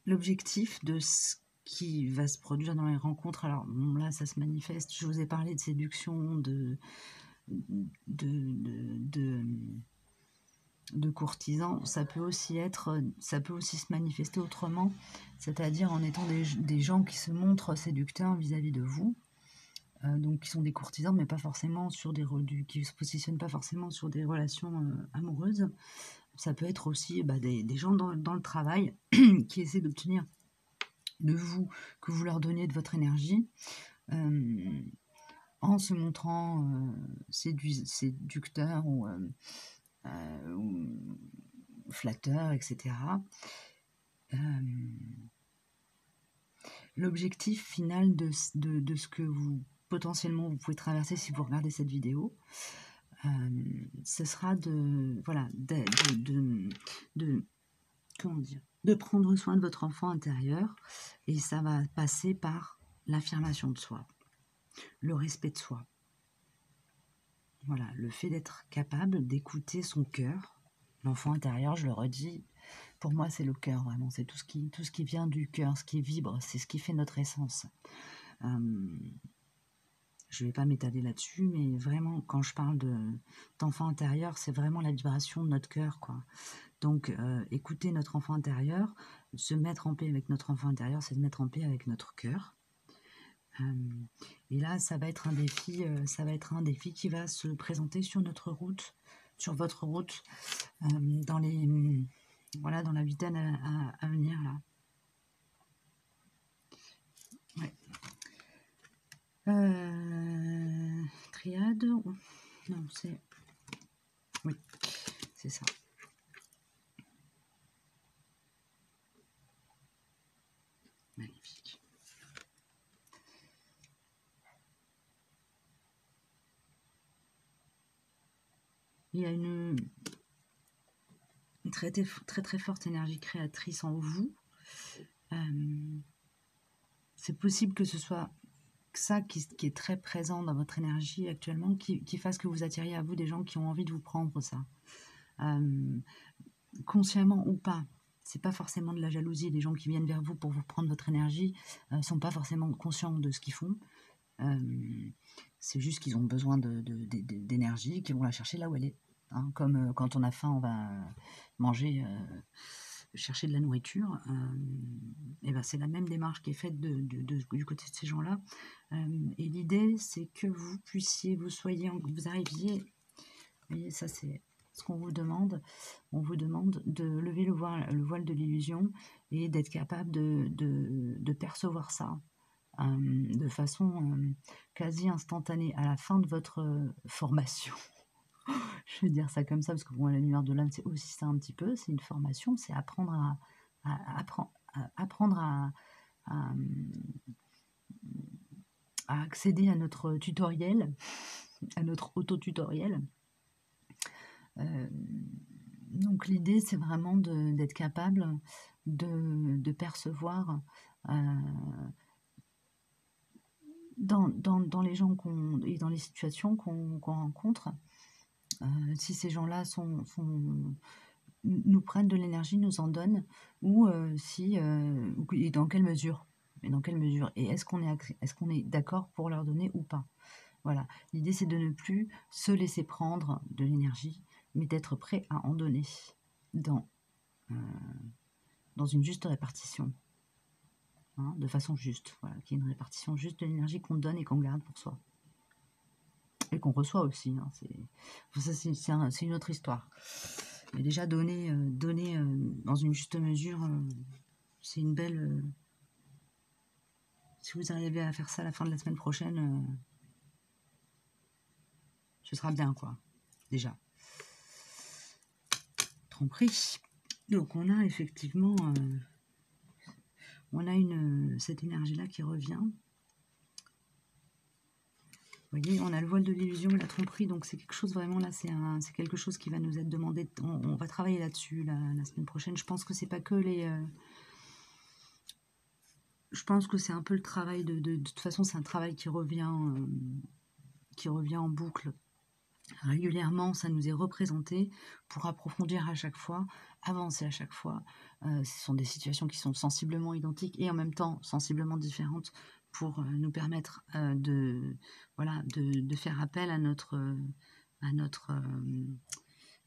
l'objectif de ce qui va se produire dans les rencontres, alors bon, là ça se manifeste, je vous ai parlé de séduction, de courtisans, ça peut aussi se manifester autrement, c'est-à-dire en étant des gens qui se montrent séducteurs vis-à-vis de vous, donc qui sont des courtisans, mais pas forcément qui se positionnent pas forcément sur des relations amoureuses. ça peut être aussi des gens dans le travail qui essaient d'obtenir de vous que vous leur donniez de votre énergie en se montrant séducteur ou flatteur, etc. L'objectif final de ce que potentiellement vous pouvez traverser si vous regardez cette vidéo, ce sera comment dire, de prendre soin de votre enfant intérieur, et ça va passer par l'affirmation de soi, le respect de soi. Voilà, le fait d'être capable d'écouter son cœur, l'enfant intérieur, je le redis, pour moi c'est le cœur vraiment, c'est tout ce qui vient du cœur, ce qui vibre, c'est ce qui fait notre essence. Je ne vais pas m'étaler là-dessus, mais vraiment quand je parle d'enfant intérieur, c'est vraiment la vibration de notre cœur, quoi. Donc écouter notre enfant intérieur, se mettre en paix avec notre enfant intérieur, c'est se mettre en paix avec notre cœur. Et là, ça va être un défi qui va se présenter sur notre route, sur votre route, dans la huitaine à venir là. Ouais. Triade, non, c'est... Oui, c'est ça. Magnifique. Il y a une très très forte énergie créatrice en vous. C'est possible que ce soit ça qui est très présent dans votre énergie actuellement, qui fasse que vous attiriez à vous des gens qui ont envie de vous prendre ça. Consciemment ou pas. C'est pas forcément de la jalousie. Les gens qui viennent vers vous pour vous prendre votre énergie sont pas forcément conscients de ce qu'ils font. C'est juste qu'ils ont besoin d'énergie, qu'ils vont la chercher là où elle est. Hein. Comme quand on a faim, on va manger, chercher de la nourriture. Et ben c'est la même démarche qui est faite du côté de ces gens-là. Et l'idée, c'est que vous puissiez, vous arriviez. Vous voyez, ça c'est ce qu'on vous demande. On vous demande de lever le voile de l'illusion et d'être capable de percevoir ça de façon quasi instantanée à la fin de votre formation. Je vais dire ça comme ça parce que pour moi, la lumière de l'âme, c'est aussi ça un petit peu. C'est une formation, c'est apprendre à accéder à notre tutoriel, à notre auto-tutoriel. Donc l'idée, c'est vraiment d'être capable de percevoir dans les gens et dans les situations qu'on rencontre, si ces gens-là nous prennent de l'énergie, nous en donnent, ou et dans quelle mesure. Et est-ce qu'on est d'accord pour leur donner ou pas. Voilà. L'idée, c'est de ne plus se laisser prendre de l'énergie, mais d'être prêt à en donner dans une juste répartition. Hein, de façon juste. Voilà, qu'il y ait une répartition juste de l'énergie qu'on donne et qu'on garde pour soi. Et qu'on reçoit aussi. Hein, c'est une autre histoire. Mais déjà, donner dans une juste mesure, c'est une belle... si vous arrivez à faire ça à la fin de la semaine prochaine, ce sera bien, quoi. Déjà. Tromperie. Donc, on a effectivement... on a cette énergie-là qui revient. Vous voyez, on a le voile de l'illusion, la tromperie, donc c'est quelque chose vraiment là, c'est quelque chose qui va nous être demandé. On va travailler là-dessus la semaine prochaine. Je pense que c'est pas que je pense que c'est un peu le travail de toute façon, c'est un travail qui revient en boucle régulièrement. Ça nous est représenté pour approfondir à chaque fois, avancer à chaque fois. Ce sont des situations qui sont sensiblement identiques et en même temps sensiblement différentes, pour nous permettre de faire appel à notre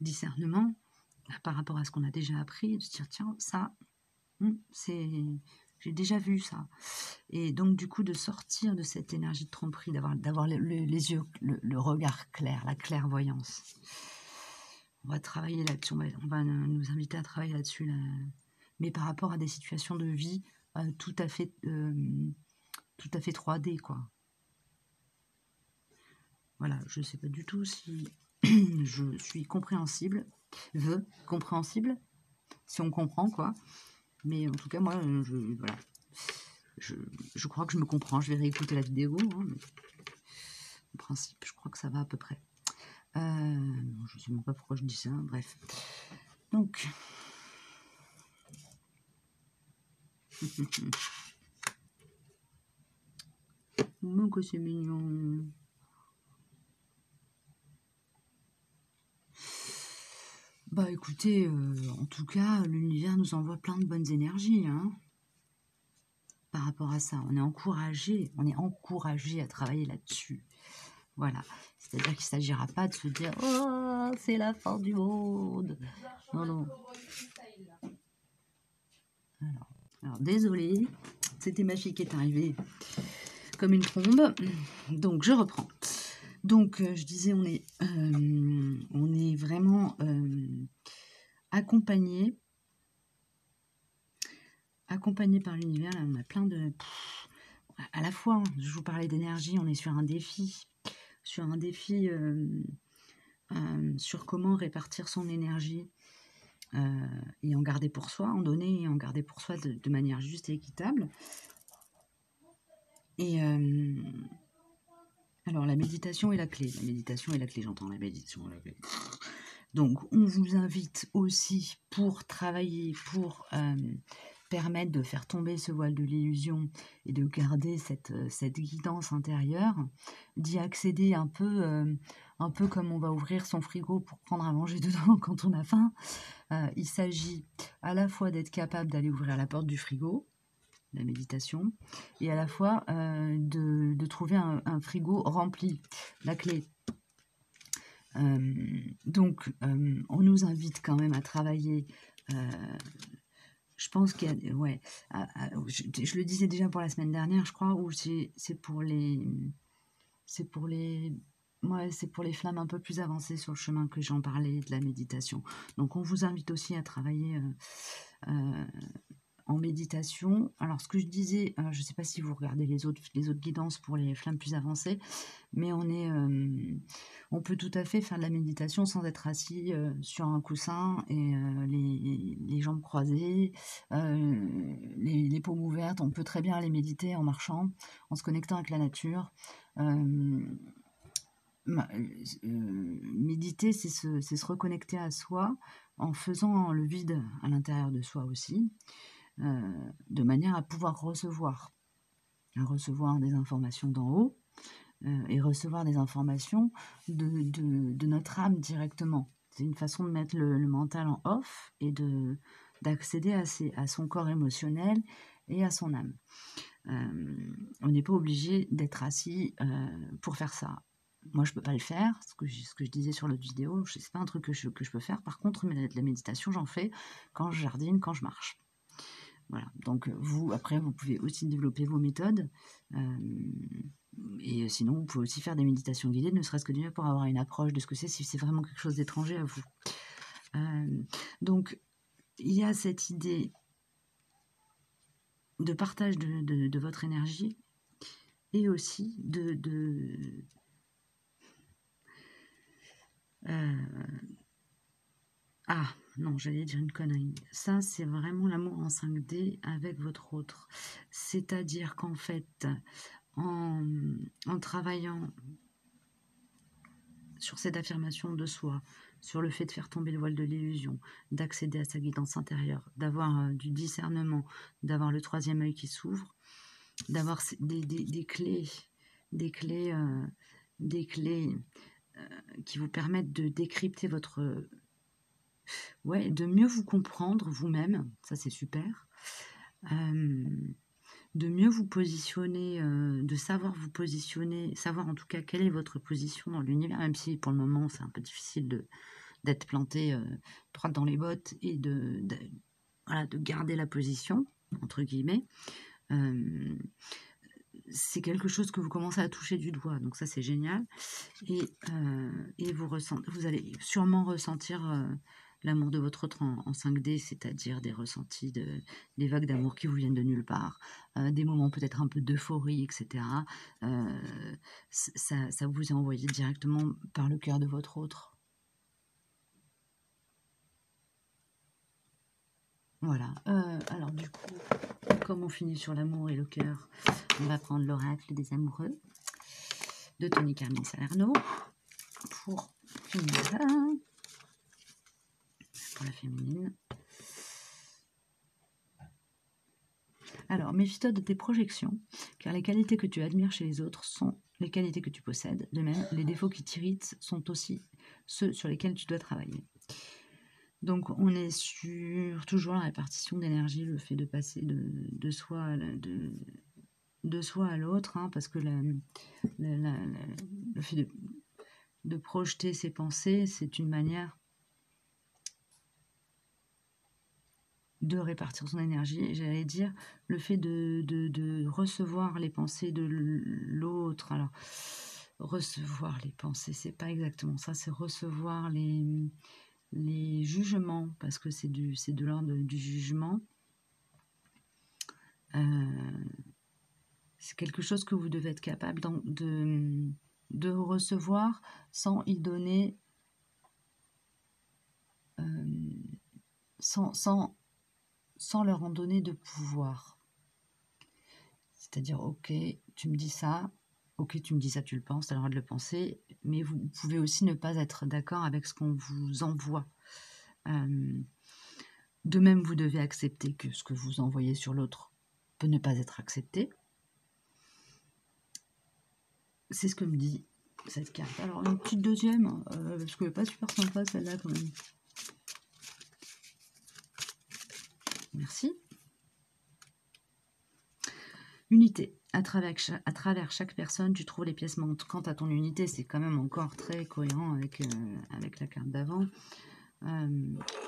discernement par rapport à ce qu'on a déjà appris, de se dire tiens, ça, j'ai déjà vu ça. Et donc du coup de sortir de cette énergie de tromperie, d'avoir les yeux, le regard clair, la clairvoyance. On va travailler là-dessus, on va nous inviter à travailler là-dessus, là. Mais par rapport à des situations de vie tout à fait 3D, quoi. Voilà, je ne sais pas du tout si je suis compréhensible, si on comprend, quoi. Mais en tout cas, moi, voilà. Je crois que je me comprends. Je vais réécouter la vidéo, hein, mais en principe, je crois que ça va à peu près. Je ne sais même pas pourquoi je dis ça, bref. Donc... Oh, que c'est mignon. Bah écoutez, en tout cas, l'univers nous envoie plein de bonnes énergies, hein. Par rapport à ça, on est encouragé à travailler là-dessus. Voilà. C'est-à-dire qu'il ne s'agira pas de se dire « Oh, c'est la fin du monde !» Non, non. Alors désolée, c'était ma fille qui est arrivée comme une trombe. Donc, je reprends. Donc, je disais, on est vraiment accompagné par l'univers. Là, on a plein de... à la fois, je vous parlais d'énergie, on est sur un défi. Sur comment répartir son énergie et en garder pour soi, en donner et en garder pour soi de manière juste et équitable. Et alors, la méditation est la clé. La méditation est la clé, j'entends la méditation est la clé. Donc, on vous invite aussi pour travailler, pour permettre de faire tomber ce voile de l'illusion et de garder cette guidance intérieure, d'y accéder un peu comme on va ouvrir son frigo pour prendre à manger dedans quand on a faim. Il s'agit à la fois d'être capable d'aller ouvrir la porte du frigo, la méditation, et à la fois de trouver un frigo rempli, la clé. Donc, on nous invite quand même à travailler. Je pense qu'il y a, ouais, je le disais déjà pour la semaine dernière, je crois, où c'est pour les flammes un peu plus avancées sur le chemin que j'en parlais de la méditation. Donc, on vous invite aussi à travailler en méditation. Alors, ce que je disais, je ne sais pas si vous regardez les autres guidances pour les flammes plus avancées, mais on peut tout à fait faire de la méditation sans être assis sur un coussin et les jambes croisées, les paumes ouvertes. On peut très bien aller méditer en marchant, en se connectant avec la nature. Méditer, c'est se reconnecter à soi en faisant le vide à l'intérieur de soi aussi, de manière à pouvoir recevoir des informations d'en haut et recevoir des informations de notre âme directement. C'est une façon de mettre le mental en off et d'accéder à son corps émotionnel et à son âme. On n'est pas obligé d'être assis pour faire ça. Moi, je ne peux pas le faire, ce que je disais sur l'autre vidéo, ce n'est pas un truc que je peux faire. Par contre, la méditation, j'en fais quand je jardine, quand je marche. Voilà. Donc, après, vous pouvez aussi développer vos méthodes. Et sinon, vous pouvez aussi faire des méditations guidées, ne serait-ce que déjà pour avoir une approche de ce que c'est, si c'est vraiment quelque chose d'étranger à vous. Donc, il y a cette idée de partage de votre énergie et aussi ah, non, j'allais dire une connerie. Ça, c'est vraiment l'amour en 5D avec votre autre. C'est-à-dire qu'en fait, en travaillant sur cette affirmation de soi, sur le fait de faire tomber le voile de l'illusion, d'accéder à sa guidance intérieure, d'avoir du discernement, d'avoir le troisième œil qui s'ouvre, d'avoir des clés qui vous permettent de décrypter de mieux vous comprendre vous-même, ça c'est super, de mieux vous positionner, de savoir vous positionner, savoir en tout cas quelle est votre position dans l'univers, même si pour le moment c'est un peu difficile d'être planté droit dans les bottes et de garder la position, entre guillemets. c'est quelque chose que vous commencez à toucher du doigt, donc ça c'est génial. Et vous allez sûrement ressentir l'amour de votre autre en 5D, c'est-à-dire des ressentis, des vagues d'amour qui vous viennent de nulle part, des moments peut-être un peu d'euphorie, etc. Ça vous est envoyé directement par le cœur de votre autre. Voilà. Alors du coup, comme on finit sur l'amour et le cœur, on va prendre l'oracle des amoureux de Tony Carmen Salerno pour finir là, pour la féminine. Alors, méfie-toi de tes projections, car les qualités que tu admires chez les autres sont les qualités que tu possèdes. De même, les défauts qui t'irritent sont aussi ceux sur lesquels tu dois travailler. Donc, on est sur toujours la répartition d'énergie, le fait de passer de soi à l'autre, hein, parce que le fait de projeter ses pensées, c'est une manière de répartir son énergie. J'allais dire, le fait de recevoir les pensées de l'autre. Alors, recevoir les pensées, c'est pas exactement ça, c'est recevoir les jugements, parce que c'est de l'ordre du jugement. C'est quelque chose que vous devez être capable de recevoir sans y donner, sans leur en donner de pouvoir. C'est-à-dire, ok, tu me dis ça, ok, tu me dis ça, tu le penses, tu as le droit de le penser, mais vous pouvez aussi ne pas être d'accord avec ce qu'on vous envoie. De même, vous devez accepter que ce que vous envoyez sur l'autre peut ne pas être accepté. C'est ce que me dit cette carte. Alors, une petite deuxième, parce qu'elle n'est pas super sympa celle-là quand même. Merci. Unité. À travers chaque personne, tu trouves les pièces manquantes à ton unité. C'est quand même encore très cohérent avec la carte d'avant.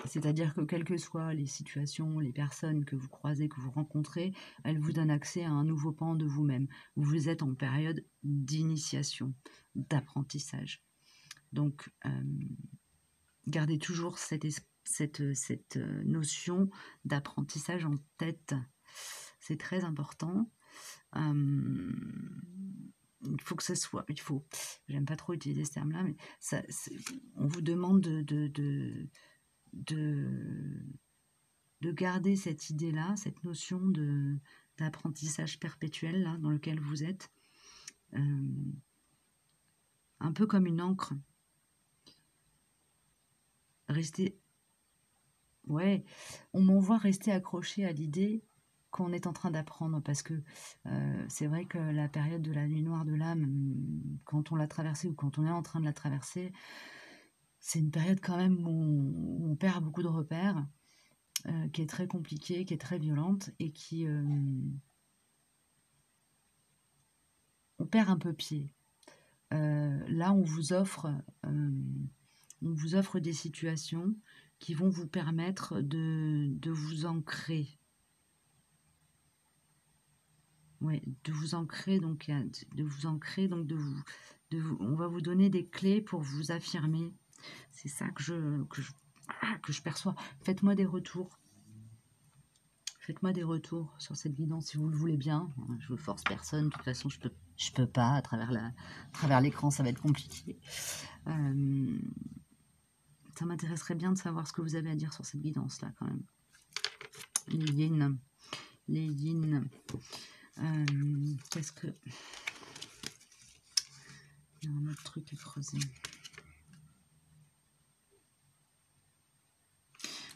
C'est-à-dire que quelles que soient les situations, les personnes que vous croisez, que vous rencontrez, elles vous donnent accès à un nouveau pan de vous-même. Vous êtes en période d'initiation, d'apprentissage. Donc, gardez toujours cette notion d'apprentissage en tête. C'est très important. Il faut que ça soit, j'aime pas trop utiliser ce terme-là, mais on vous demande de garder cette idée-là, cette notion d'apprentissage perpétuel là, dans lequel vous êtes, un peu comme une encre. Restez, ouais, on m'envoie rester accroché à l'idée qu'on est en train d'apprendre, parce que c'est vrai que la période de la nuit noire de l'âme, quand on l'a traversée ou quand on est en train de la traverser, c'est une période quand même où on perd beaucoup de repères, qui est très compliquée, qui est très violente et qui... on perd un peu pied. Là, on vous offre des situations qui vont vous permettre de vous ancrer. Ouais, de vous ancrer, donc on va vous donner des clés pour vous affirmer. C'est ça que je perçois. Faites-moi des retours. Faites-moi des retours sur cette guidance si vous le voulez bien. Je vous force personne. De toute façon, je peux pas. À travers l'écran, ça va être compliqué. Ça m'intéresserait bien de savoir ce que vous avez à dire sur cette guidance-là, quand même. Les yin. Les yin. Qu'est-ce que... Il y a un autre truc à creuser.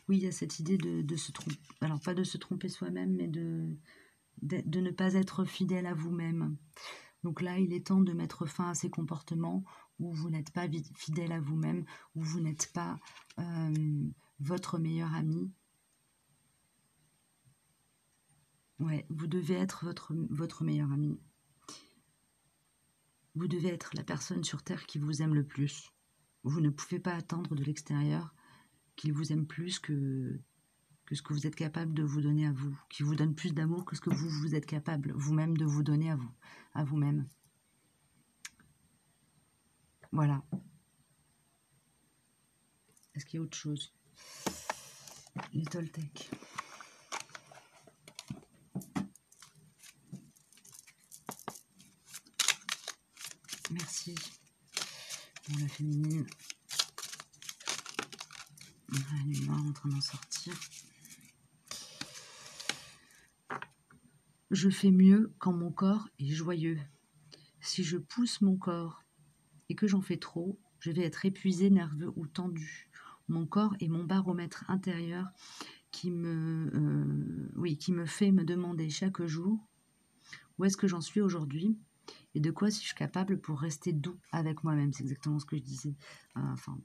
Oui, il y a cette idée de se tromper. Alors, pas de se tromper soi-même, mais de ne pas être fidèle à vous-même. Donc là, il est temps de mettre fin à ces comportements où vous n'êtes pas fidèle à vous-même, où vous n'êtes pas votre meilleur ami. Ouais, vous devez être votre meilleur ami. Vous devez être la personne sur Terre qui vous aime le plus. Vous ne pouvez pas attendre de l'extérieur qu'il vous aime plus que que ce que vous êtes capable de vous donner à vous, qui vous donne plus d'amour que ce que vous êtes capable vous-même de vous donner à vous-même. Voilà. Est-ce qu'il y a autre chose? Les Toltecs. Merci pour la féminine. La nuit noire en train d'en sortir. Je fais mieux quand mon corps est joyeux. Si je pousse mon corps et que j'en fais trop, je vais être épuisé, nerveux ou tendu. Mon corps est mon baromètre intérieur qui me fait me demander chaque jour où est-ce que j'en suis aujourd'hui et de quoi suis-je capable pour rester doux avec moi-même. C'est exactement ce que je disais. Enfin,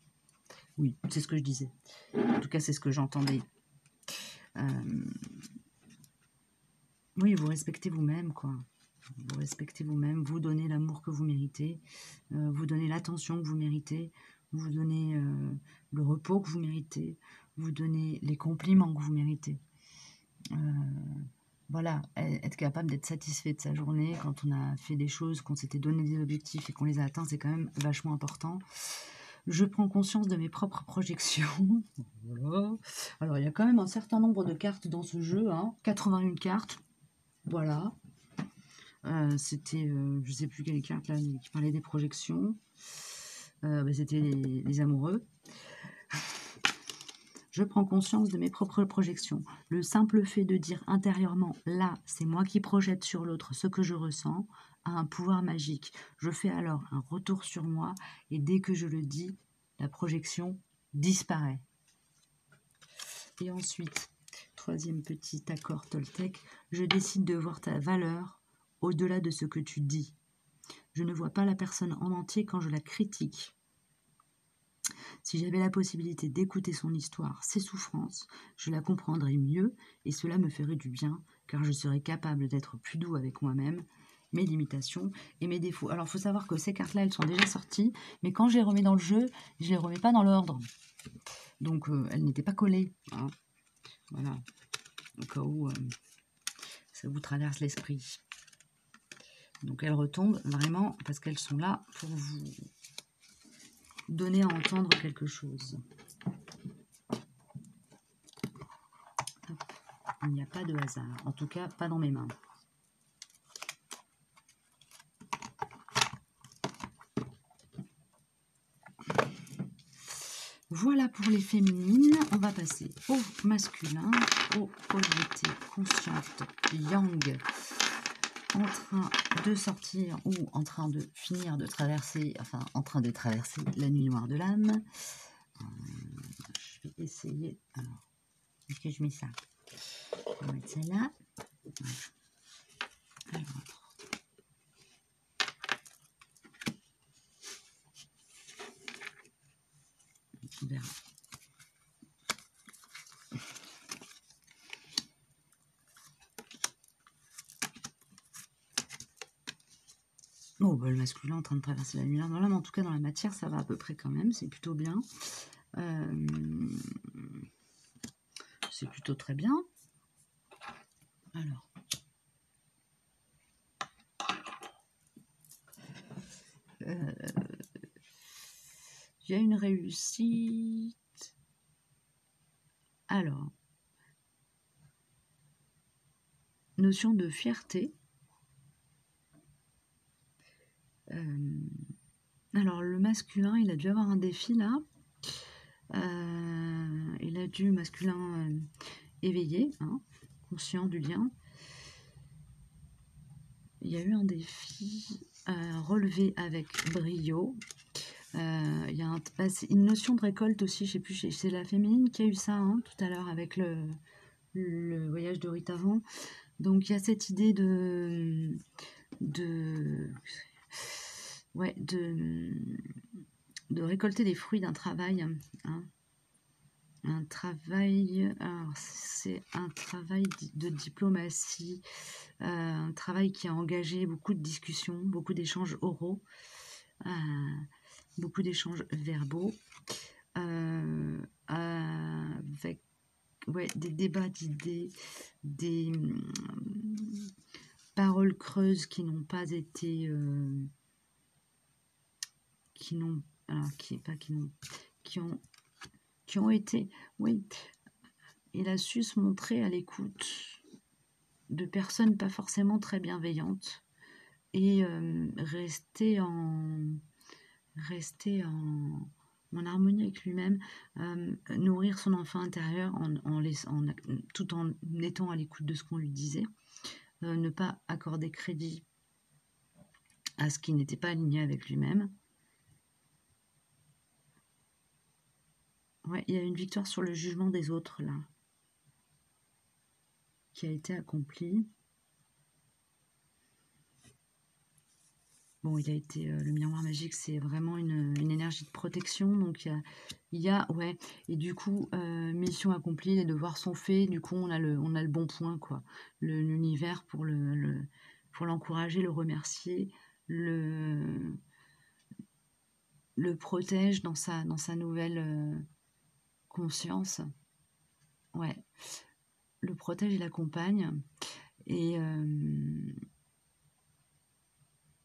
oui, c'est ce que je disais. En tout cas, c'est ce que j'entendais. Oui, vous respectez vous-même, quoi. Vous respectez vous-même, vous donnez l'amour que vous méritez, vous donnez l'attention que vous méritez, vous donnez le repos que vous méritez, vous donnez les compliments que vous méritez. Voilà, être capable d'être satisfait de sa journée quand on a fait des choses, qu'on s'était donné des objectifs et qu'on les a atteints, c'est quand même vachement important. Je prends conscience de mes propres projections. Voilà. Alors, il y a quand même un certain nombre de cartes dans ce jeu, hein, 81 cartes. Voilà. C'était, je sais plus quelle carte là, qui parlait des projections. C'était les amoureux. Je prends conscience de mes propres projections. Le simple fait de dire intérieurement « là, c'est moi qui projette sur l'autre ce que je ressens » a un pouvoir magique. Je fais alors un retour sur moi et dès que je le dis, la projection disparaît. Et ensuite, troisième petit accord Toltec, je décide de voir ta valeur au-delà de ce que tu dis. Je ne vois pas la personne en entier quand je la critique. Si j'avais la possibilité d'écouter son histoire, ses souffrances, je la comprendrais mieux et cela me ferait du bien, car je serais capable d'être plus doux avec moi-même, mes limitations et mes défauts. Alors, il faut savoir que ces cartes-là, elles sont déjà sorties, mais quand je les remets dans le jeu, je les remets pas dans l'ordre. Donc, elles n'étaient pas collées. Hein. Voilà. Au cas où ça vous traverse l'esprit. Donc, elles retombent vraiment parce qu'elles sont là pour vous donner à entendre quelque chose. Il n'y a pas de hasard, en tout cas pas dans mes mains. Voilà pour les féminines. On va passer au masculin, aux polarités conscientes, yang, en train de sortir ou en train de finir de traverser, enfin en train de traverser la nuit noire de l'âme. Je vais essayer. Alors, est-ce que je mets ça? On va mettre celle-là. Voilà. Alors, on verra. Oh, bah, le masculin en train de traverser la nuit noire de l'âme, en tout cas dans la matière, ça va à peu près quand même, c'est plutôt bien. C'est plutôt très bien. Alors. Il y a une réussite. Alors. Notion de fierté. Alors, le masculin, il a dû avoir un défi là. Il a dû, masculin éveillé, hein, conscient du lien. Il y a eu un défi relevé avec brio. Il y a une notion de récolte aussi, je sais plus, c'est la féminine qui a eu ça hein, tout à l'heure avec le voyage de Rita Van. Donc il y a cette idée de récolter les fruits d'un travail. Hein. Un travail, c'est un travail de diplomatie, un travail qui a engagé beaucoup de discussions, beaucoup d'échanges oraux, beaucoup d'échanges verbaux, avec ouais, des débats d'idées, des paroles creuses qui n'ont pas été, qui n'ont, alors, pas qui n'ont, qui ont été, oui, il a su se montrer à l'écoute de personnes pas forcément très bienveillantes et rester en harmonie avec lui-même, nourrir son enfant intérieur tout en étant à l'écoute de ce qu'on lui disait, ne pas accorder crédit à ce qui n'était pas aligné avec lui-même. Ouais, il y a une victoire sur le jugement des autres, là, qui a été accomplie. Bon, il a été le miroir magique, c'est vraiment une énergie de protection. Donc, ouais. Et du coup, mission accomplie, les devoirs sont faits. Du coup, on a le bon point, quoi. L'univers pour pour l'encourager, le remercier, le protège dans sa nouvelle conscience. Ouais. Le protège et l'accompagne. Et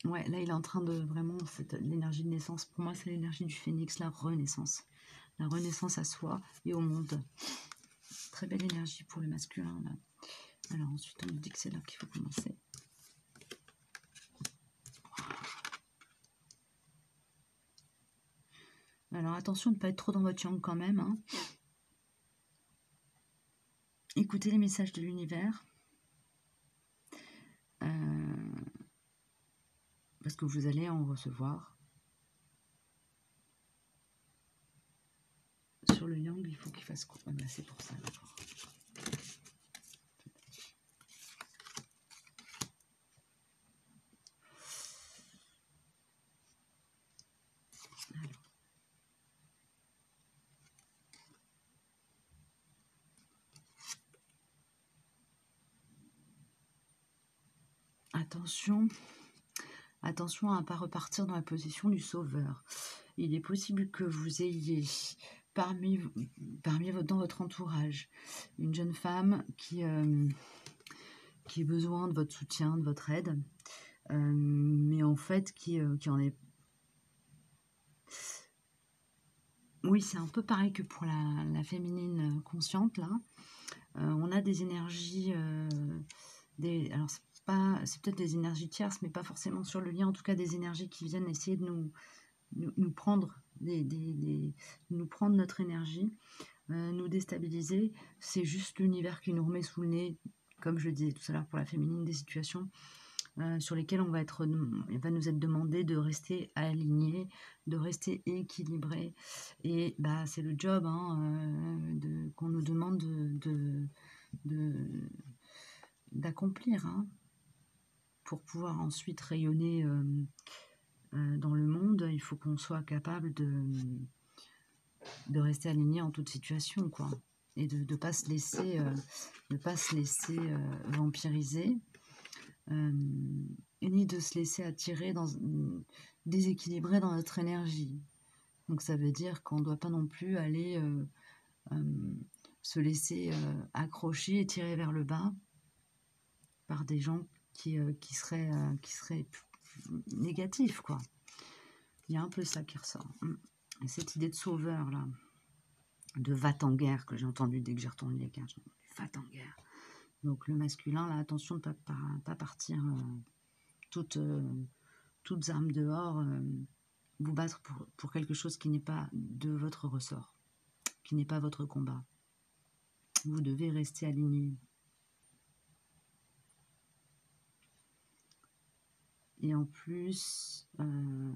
ouais, là, il est en train de vraiment, l'énergie de naissance, pour moi, c'est l'énergie du phénix, la renaissance. La renaissance à soi et au monde. Très belle énergie pour le masculin, là. Alors, ensuite, on nous dit que c'est là qu'il faut commencer. Alors, attention de ne pas être trop dans votre yang quand même, hein. Écoutez les messages de l'univers. Parce que vous allez en recevoir. Sur le yang, il faut qu'il fasse quoi? Ben, c'est pour ça, d'accord. Attention à ne pas repartir dans la position du sauveur. Il est possible que vous ayez dans votre entourage une jeune femme qui a besoin de votre soutien, de votre aide, mais en fait qui en est... Oui, c'est un peu pareil que pour la féminine consciente, là. On a des énergies... alors, c'est peut-être des énergies tierces, mais pas forcément sur le lien. En tout cas, des énergies qui viennent essayer de nous prendre nous prendre notre énergie, nous déstabiliser. C'est juste l'univers qui nous remet sous le nez, comme je le disais tout à l'heure pour la féminine, des situations sur lesquelles il va nous être demandé de rester alignés, de rester équilibrés. Et bah, c'est le job qu'on nous demande d'accomplir, hein, pour pouvoir ensuite rayonner dans le monde. Il faut qu'on soit capable de rester aligné en toute situation, quoi, et de ne pas se laisser vampiriser, ni de se laisser attirer déséquilibrer dans notre énergie. Donc ça veut dire qu'on ne doit pas non plus aller se laisser accrocher et tirer vers le bas par des gens qui seraient négatifs, quoi. Il y a un peu ça qui ressort. Et cette idée de sauveur, là, de va-t-en-guerre, que j'ai entendu dès que j'ai retourné les cartes, va-t-en-guerre. Donc le masculin, là, attention de ne pas partir toutes armes dehors, vous battre pour quelque chose qui n'est pas de votre ressort, qui n'est pas votre combat. Vous devez rester aligné. Et en plus,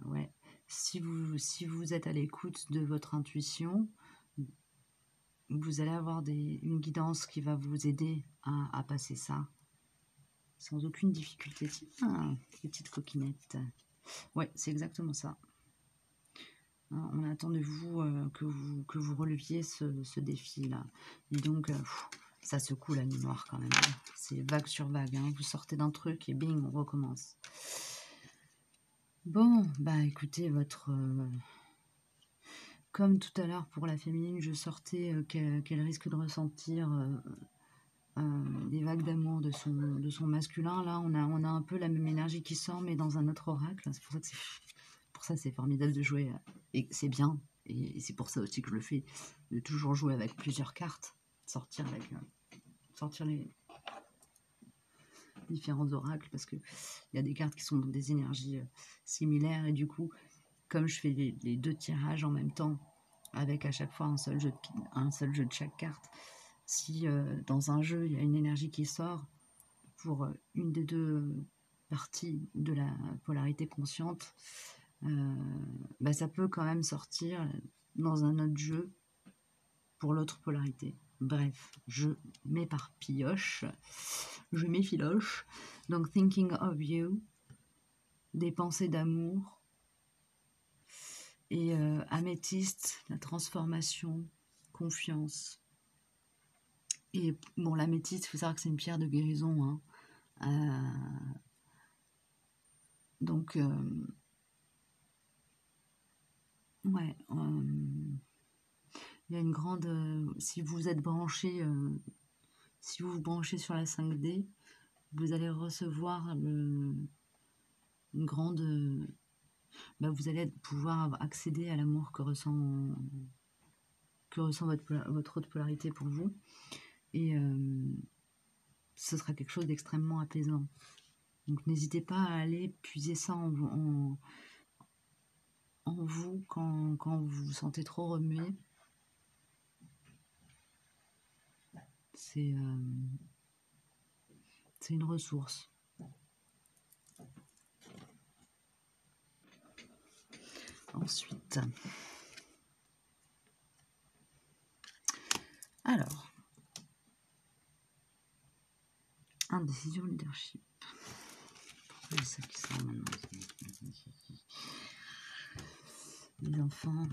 ouais, si vous êtes à l'écoute de votre intuition, vous allez avoir une guidance qui va vous aider à passer ça sans aucune difficulté. Ah, petite coquinette. Ouais, c'est exactement ça. Hein, on attend de vous que vous releviez ce défi-là. Et donc, ça secoue la nuit noire quand même. C'est vague sur vague. Hein. Vous sortez d'un truc et bing, on recommence. Bon, bah écoutez, Comme tout à l'heure pour la féminine, je sortais qu'elle risque de ressentir des vagues d'amour de son masculin. Là, on a un peu la même énergie qui sort, mais dans un autre oracle. C'est pour ça que c'est formidable de jouer. Et c'est bien. Et c'est pour ça aussi que je le fais, de toujours jouer avec plusieurs cartes. Sortir les différents oracles, parce qu'il y a des cartes qui sont dans des énergies similaires. Et du coup, comme je fais les deux tirages en même temps, avec à chaque fois un seul jeu de chaque carte, si dans un jeu, il y a une énergie qui sort pour une des deux parties de la polarité consciente, ça peut quand même sortir dans un autre jeu pour l'autre polarité. Bref, je m'éparpilloche, je m'effiloche. Donc, thinking of you, des pensées d'amour, et améthyste, la transformation, confiance. Et bon, l'améthyste, il faut savoir que c'est une pierre de guérison. Donc, ouais, il y a une grande... si vous êtes branché, si vous vous branchez sur la 5D, vous allez recevoir une grande... vous allez pouvoir accéder à l'amour que ressent votre autre polarité pour vous. Et ce sera quelque chose d'extrêmement apaisant. Donc n'hésitez pas à aller puiser ça en vous quand vous vous sentez trop remué. C'est une ressource. Ensuite, alors, indécision, leadership. Pourquoi ça qui sort maintenant? Les enfants.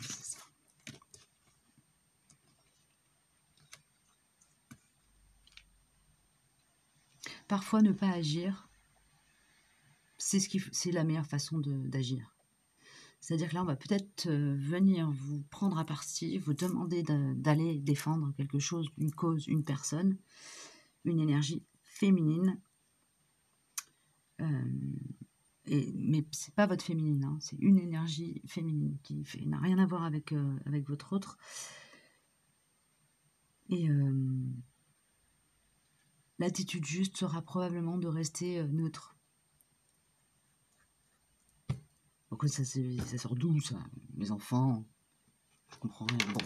C'est ça. Parfois, ne pas agir, c'est la meilleure façon d'agir. C'est-à-dire que là, on va peut-être venir vous prendre à partie, vous demander d'aller défendre quelque chose, une cause, une personne, une énergie féminine. Mais c'est pas votre féminine, hein, c'est une énergie féminine qui n'a rien à voir avec votre autre. Et l'attitude juste sera probablement de rester neutre. Donc ça sort d'où ça? Mes enfants, je comprends rien. Bon,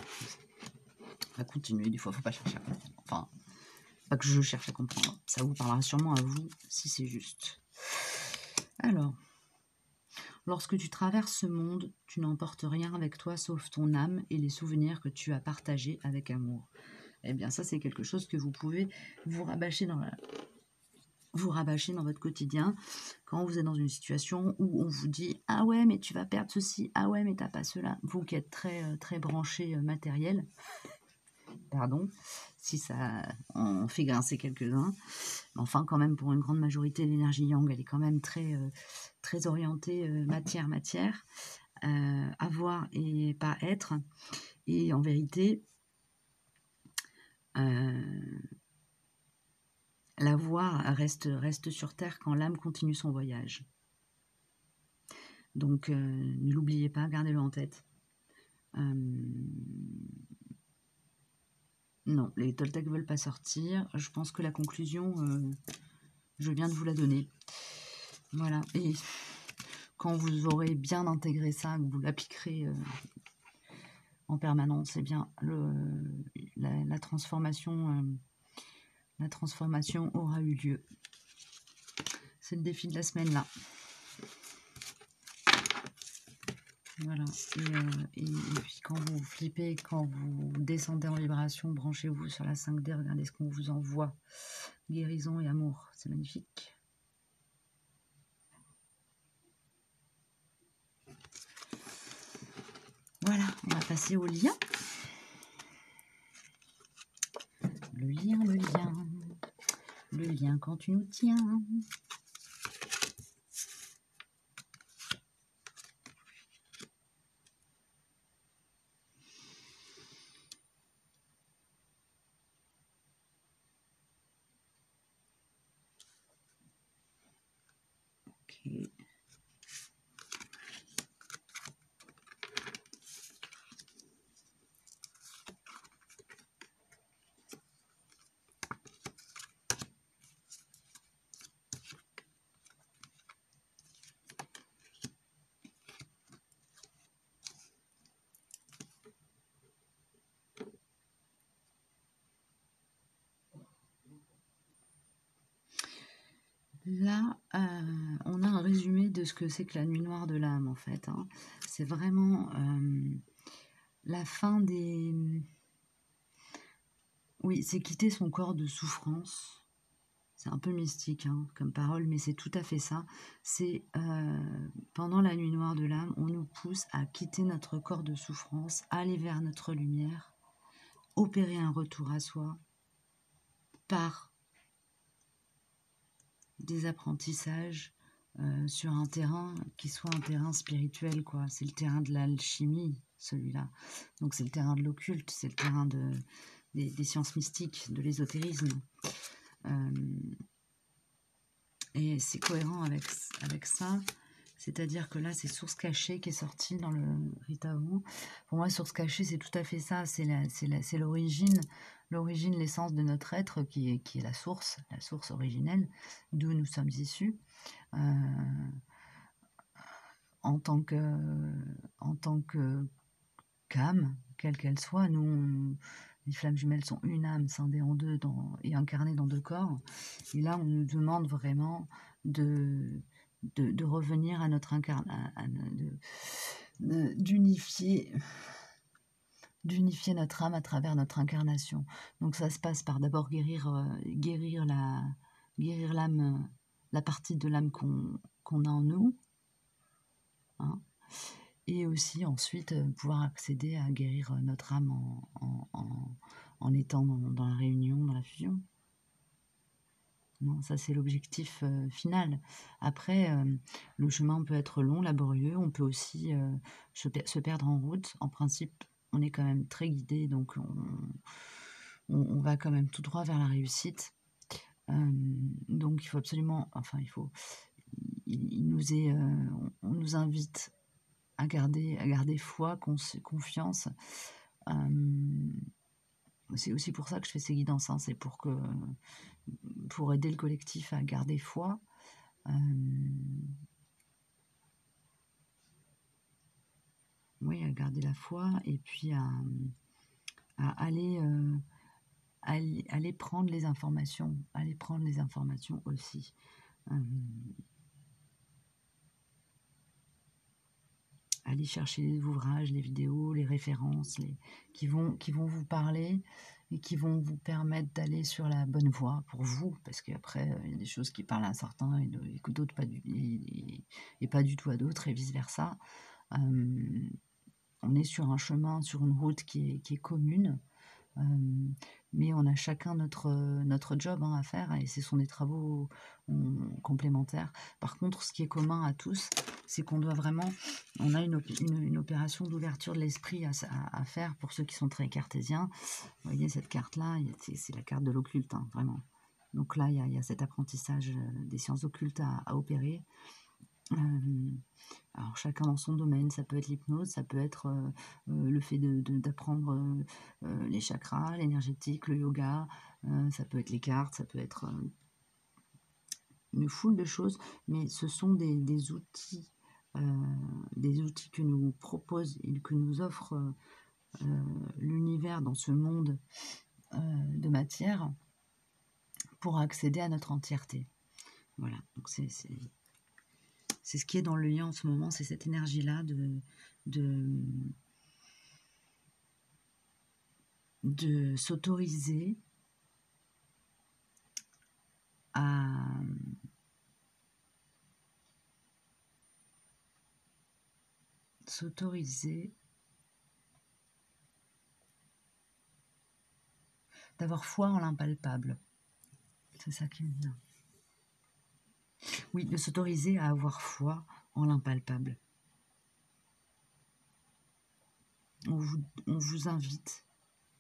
on va continuer, des fois faut pas chercher à comprendre. Enfin, pas que je cherche à comprendre. Ça vous parlera sûrement à vous si c'est juste. Alors, lorsque tu traverses ce monde, tu n'emportes rien avec toi sauf ton âme et les souvenirs que tu as partagés avec amour. Eh bien, ça, c'est quelque chose que vous pouvez vous rabâcher dans votre quotidien quand vous êtes dans une situation où on vous dit « Ah ouais, mais tu vas perdre ceci. Ah ouais, mais t'as pas cela. » Vous qui êtes très, très branché matériel, pardon, si ça en fait grincer quelques-uns. Enfin, quand même, pour une grande majorité, l'énergie yang, elle est quand même très, très orientée matière, avoir et pas être. Et en vérité, la voix reste sur Terre quand l'âme continue son voyage. Donc, ne l'oubliez pas, gardez-le en tête. Non, les Toltecs ne veulent pas sortir. Je pense que la conclusion, je viens de vous la donner. Voilà. Et quand vous aurez bien intégré ça, que vous l'appliquerez en permanence, eh bien, la transformation aura eu lieu. C'est le défi de la semaine, là. Voilà. Et puis quand vous flippez, quand vous descendez en vibration, branchez-vous sur la 5D, regardez ce qu'on vous envoie. Guérison et amour, c'est magnifique. Voilà, on va passer au lien. Le lien quand tu nous tiens. Là, on a un résumé de ce que c'est que la nuit noire de l'âme, en fait. Hein. C'est vraiment la fin des... Oui, c'est quitter son corps de souffrance. C'est un peu mystique hein, comme parole, mais c'est tout à fait ça. C'est pendant la nuit noire de l'âme, on nous pousse à quitter notre corps de souffrance, aller vers notre lumière, opérer un retour à soi par des apprentissages sur un terrain qui soit un terrain spirituel, quoi. C'est le terrain de l'alchimie, celui-là. Donc c'est le terrain de l'occulte, c'est le terrain des sciences mystiques, de l'ésotérisme. Et c'est cohérent avec ça. C'est-à-dire que là, c'est Source Cachée qui est sorti dans le Ritao. Pour moi, Source Cachée, c'est tout à fait ça. C'est l'origine, l'essence de notre être qui est la source originelle, d'où nous sommes issus. En tant que qu'âme, quelle qu'elle soit, nous, les flammes jumelles sont une âme scindée en deux et incarnée dans deux corps. Et là, on nous demande vraiment de revenir à notre d'unifier notre âme à travers notre incarnation. Donc ça se passe par d'abord guérir l'âme, la partie de l'âme qu'on a en nous, hein, et aussi ensuite pouvoir accéder à guérir notre âme en étant dans la réunion, dans la fusion. Non, ça c'est l'objectif final. Après, le chemin peut être long, laborieux, on peut aussi se perdre en route. En principe, on est quand même très guidé, donc on va quand même tout droit vers la réussite. Donc il faut absolument, enfin on nous invite à garder foi, confiance. C'est aussi pour ça que je fais ces guidances, hein, c'est pour aider le collectif à garder foi. Oui, à garder la foi et puis à aller prendre les informations, aussi. Aller chercher les ouvrages, les vidéos, les références, qui vont vous parler et qui vont vous permettre d'aller sur la bonne voie pour vous, parce qu'après, il y a des choses qui parlent à certains et d'autres pas du tout à d'autres, et vice-versa. On est sur un chemin, sur une route qui est commune, mais on a chacun notre job à faire, et ce sont des travaux complémentaires. Par contre, ce qui est commun à tous, c'est qu'on doit vraiment, on a une opération d'ouverture de l'esprit à faire pour ceux qui sont très cartésiens. Vous voyez cette carte-là, c'est la carte de l'occulte, hein, vraiment. Donc là, il y a cet apprentissage des sciences occultes à opérer. Alors chacun dans son domaine, ça peut être l'hypnose, ça peut être le fait d'apprendre les chakras, l'énergétique, le yoga, ça peut être les cartes, ça peut être une foule de choses, mais ce sont des outils que nous propose et que nous offre l'univers dans ce monde de matière pour accéder à notre entièreté. Voilà, donc c'est ce qui est dans le lien en ce moment, c'est cette énergie-là de s'autoriser à d'avoir foi en l'impalpable. C'est ça qui me vient. Oui, de s'autoriser à avoir foi en l'impalpable. On vous invite,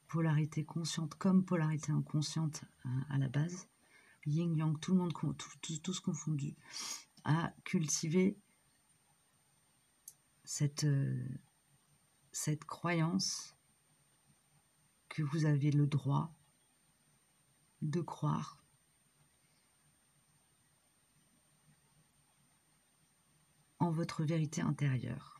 polarité consciente comme polarité inconsciente à la base, yin, yang, tout le monde, tous confondu, à cultiver cette croyance que vous avez le droit de croire en votre vérité intérieure.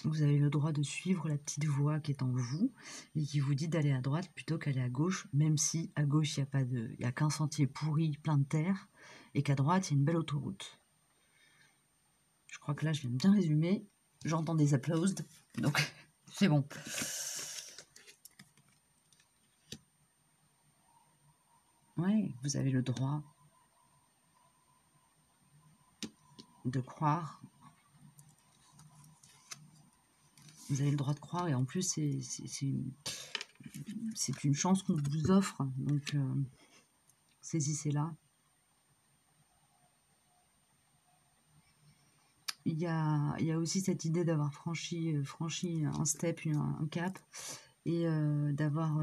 Vous avez le droit de suivre la petite voix qui est en vous et qui vous dit d'aller à droite plutôt qu'aller à gauche, même si à gauche il n'y a qu'un sentier pourri plein de terre et qu'à droite il y a une belle autoroute. Je crois que là je viens de bien résumer. J'entends des applaudissements, donc c'est bon. Ouais, vous avez le droit de croire. Vous avez le droit de croire et en plus c'est une chance qu'on vous offre, donc saisissez-la. Il y a aussi cette idée d'avoir franchi un step, un cap, et d'avoir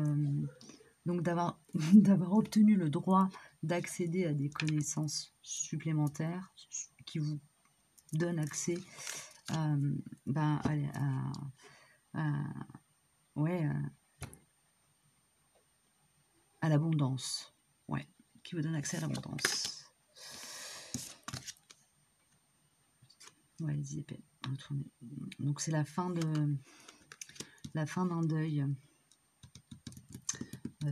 obtenu le droit d'accéder à des connaissances supplémentaires qui vous donnent accès à l'abondance. Ouais, qui vous donne accès à l'abondance. Ouais, allez-y, retournez. Donc c'est la fin d'un deuil.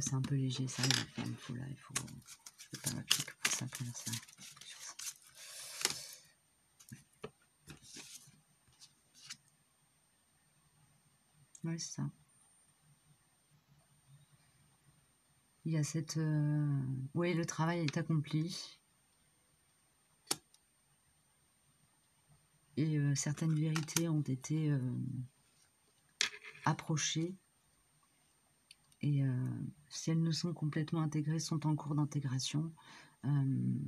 C'est un peu léger, ça. Il faut. Je vais pas m'appliquer pour ça, pour ça. Ouais, c'est ça. Il y a cette... Oui, le travail est accompli. Et certaines vérités ont été approchées. Et si elles ne sont complètement intégrées, sont en cours d'intégration. Il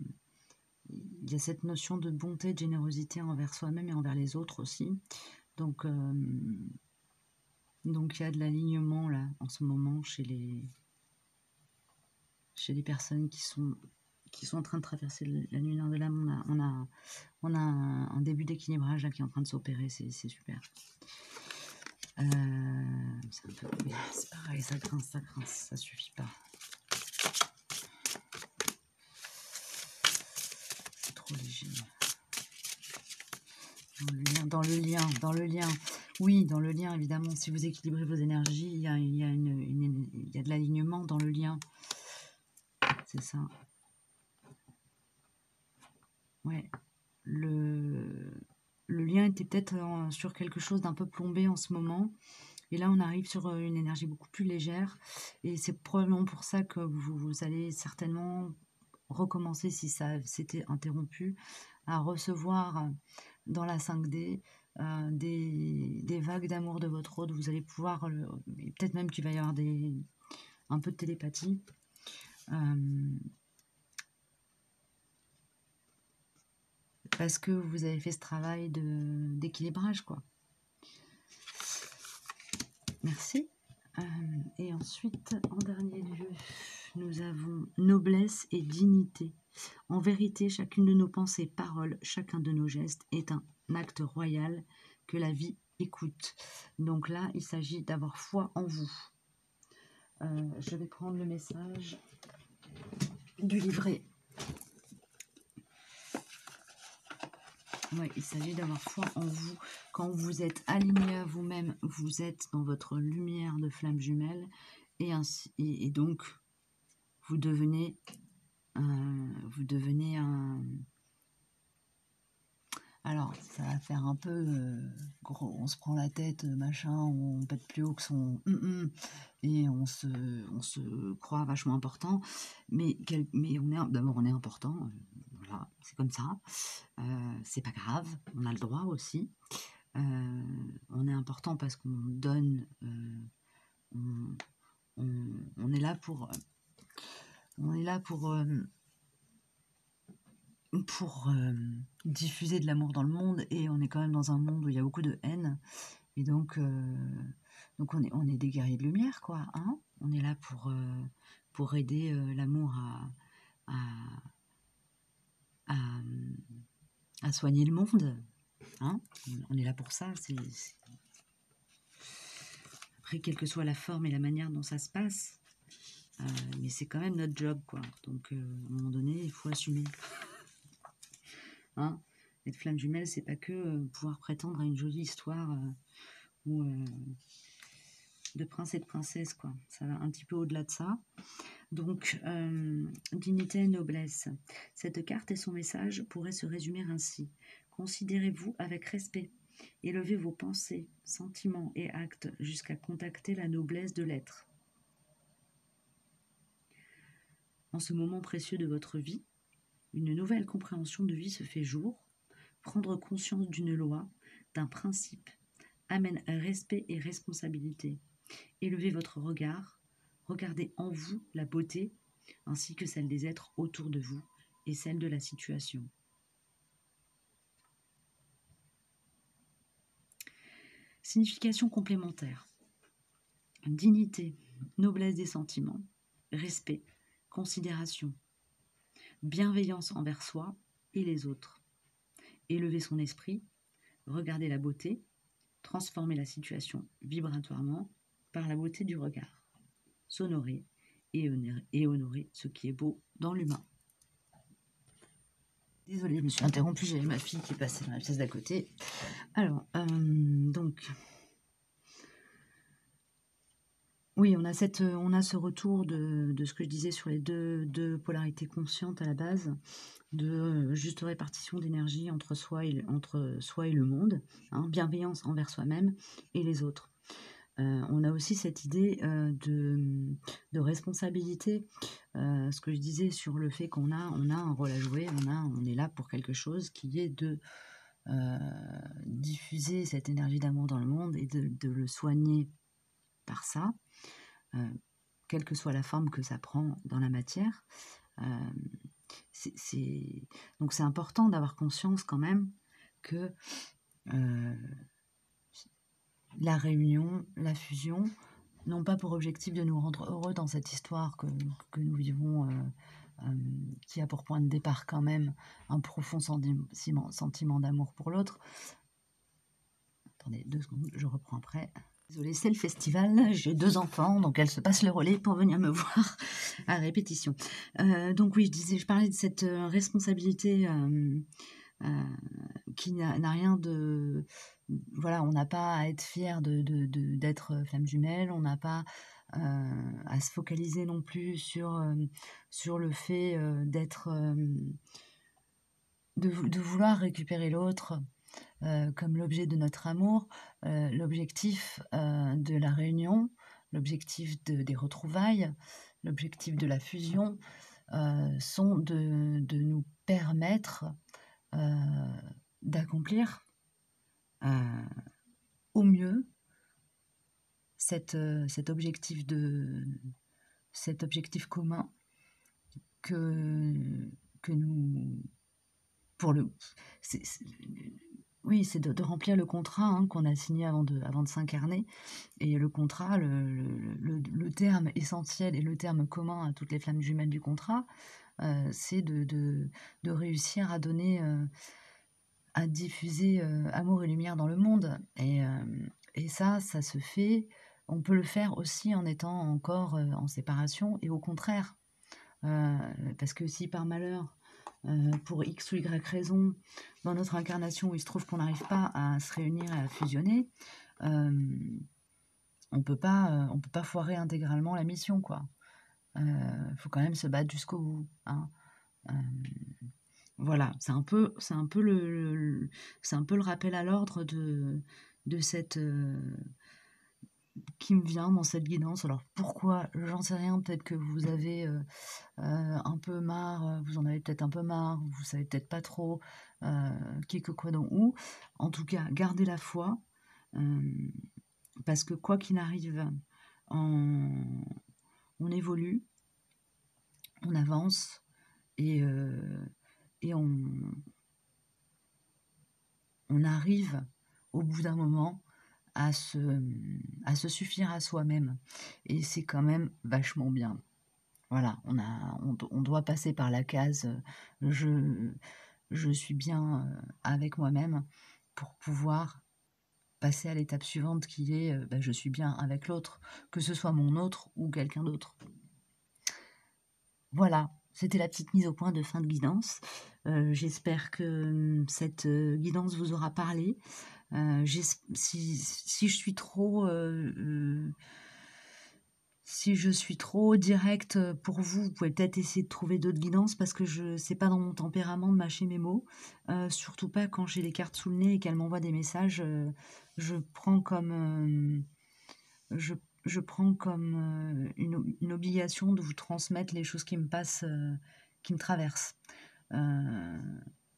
y a cette notion de bonté, de générosité envers soi-même et envers les autres aussi. Donc il y a de l'alignement là en ce moment chez les personnes qui sont en train de traverser la lumière de l'âme. On a un début d'équilibrage là qui est en train de s'opérer, c'est super. C'est pareil, ça grince, ça suffit pas. C'est trop léger. Dans le lien. Oui, dans le lien, évidemment. Si vous équilibrez vos énergies, il y a de l'alignement dans le lien. C'est ça. Ouais. Le lien était peut-être sur quelque chose d'un peu plombé en ce moment. Et là, on arrive sur une énergie beaucoup plus légère. Et c'est probablement pour ça que vous allez certainement recommencer, si ça s'était interrompu, à recevoir dans la 5D des vagues d'amour de votre hôte. Vous allez pouvoir, peut-être même qu'il va y avoir un peu de télépathie. Parce que vous avez fait ce travail d'équilibrage, quoi. Merci. Et ensuite, en dernier lieu, nous avons noblesse et dignité. En vérité, chacune de nos pensées, paroles, chacun de nos gestes est un acte royal que la vie écoute. Donc là, il s'agit d'avoir foi en vous. Je vais prendre le message du livret. Ouais, il s'agit d'avoir foi en vous. Quand vous êtes aligné à vous-même, vous êtes dans votre lumière de flamme jumelle et donc vous devenez un... Alors, ça va faire un peu gros, on se prend la tête, machin, on pète plus haut que son et on se croit vachement important, mais d'abord on est important, voilà, c'est comme ça, c'est pas grave, on a le droit aussi, on est important parce qu'on donne, on est là pour diffuser de l'amour dans le monde, et on est quand même dans un monde où il y a beaucoup de haine, et donc on est des guerriers de lumière, quoi, hein. On est là pour aider l'amour à, à soigner le monde. Hein, on est là pour ça. Après, quelle que soit la forme et la manière dont ça se passe, mais c'est quand même notre job, quoi. Donc, à un moment donné, il faut assumer. Hein, être flamme jumelle, c'est pas que pouvoir prétendre à une jolie histoire ou de prince et de princesse, quoi. Ça va un petit peu au-delà de ça. Donc, dignité et noblesse. Cette carte et son message pourraient se résumer ainsi. Considérez-vous avec respect. Élevez vos pensées, sentiments et actes jusqu'à contacter la noblesse de l'être. En ce moment précieux de votre vie, une nouvelle compréhension de vie se fait jour. Prendre conscience d'une loi, d'un principe, amène respect et responsabilité. Élevez votre regard, regardez en vous la beauté, ainsi que celle des êtres autour de vous et celle de la situation. Signification complémentaire. Dignité, noblesse des sentiments, respect, considération, bienveillance envers soi et les autres. Élever son esprit, regarder la beauté, transformer la situation vibratoirement par la beauté du regard. S'honorer et honorer ce qui est beau dans l'humain. Désolée, je me suis interrompue, j'avais ma fille qui passait dans la pièce d'à côté. Alors, donc... Oui, on a ce retour de ce que je disais sur les deux polarités conscientes à la base, de juste répartition d'énergie entre soi et le monde, hein, bienveillance envers soi-même et les autres. On a aussi cette idée de responsabilité, ce que je disais sur le fait qu'on a un rôle à jouer, on est là pour quelque chose qui est de diffuser cette énergie d'amour dans le monde et de le soigner par ça. Quelle que soit la forme que ça prend dans la matière. Donc c'est important d'avoir conscience quand même que la réunion, la fusion, n'ont pas pour objectif de nous rendre heureux dans cette histoire que nous vivons, qui a pour point de départ quand même un profond sentiment d'amour pour l'autre. Attendez 2 secondes, je reprends après. Désolée, c'est le festival, j'ai 2 enfants, donc elles se passent le relais pour venir me voir à répétition. Donc oui, je parlais de cette responsabilité qui n'a rien de... Voilà, on n'a pas à être fier d'être flamme jumelle, on n'a pas à se focaliser non plus sur le fait de vouloir récupérer l'autre comme l'objet de notre amour. L'objectif de la réunion, l'objectif des retrouvailles, l'objectif de la fusion sont de nous permettre d'accomplir au mieux cet objectif commun que nous... Oui, c'est de remplir le contrat qu'on a signé avant de s'incarner. Et le contrat, le terme essentiel et le terme commun à toutes les flammes jumelles du contrat, c'est de réussir à donner, à diffuser amour et lumière dans le monde. Et ça se fait, on peut le faire aussi en étant encore en séparation, et au contraire. Parce que si par malheur, pour X ou Y raison, dans notre incarnation, il se trouve qu'on n'arrive pas à se réunir et à fusionner, on peut pas foirer intégralement la mission, quoi. Faut quand même se battre jusqu'au bout, hein. Voilà, c'est un peu le rappel à l'ordre de cette qui me vient dans cette guidance. Alors pourquoi, j'en sais rien, peut-être que vous avez un peu marre, vous en avez peut-être un peu marre, vous savez peut-être pas trop qui, que, quoi, donc où. En tout cas, gardez la foi, parce que quoi qu'il arrive, on évolue, on avance, et on arrive au bout d'un moment à se suffire à soi-même, et c'est quand même vachement bien. Voilà, on doit passer par la case je suis bien avec moi-même pour pouvoir passer à l'étape suivante qui est bah, je suis bien avec l'autre, que ce soit mon autre ou quelqu'un d'autre. Voilà, c'était la petite mise au point de fin de guidance. J'espère que cette guidance vous aura parlé. Si je suis trop si je suis trop directe pour vous, vous pouvez peut-être essayer de trouver d'autres guidances parce que c'est pas dans mon tempérament de mâcher mes mots. Surtout pas quand j'ai les cartes sous le nez et qu'elles m'envoient des messages. Je prends comme je, je prends comme une obligation de vous transmettre les choses qui me passent, qui me traversent.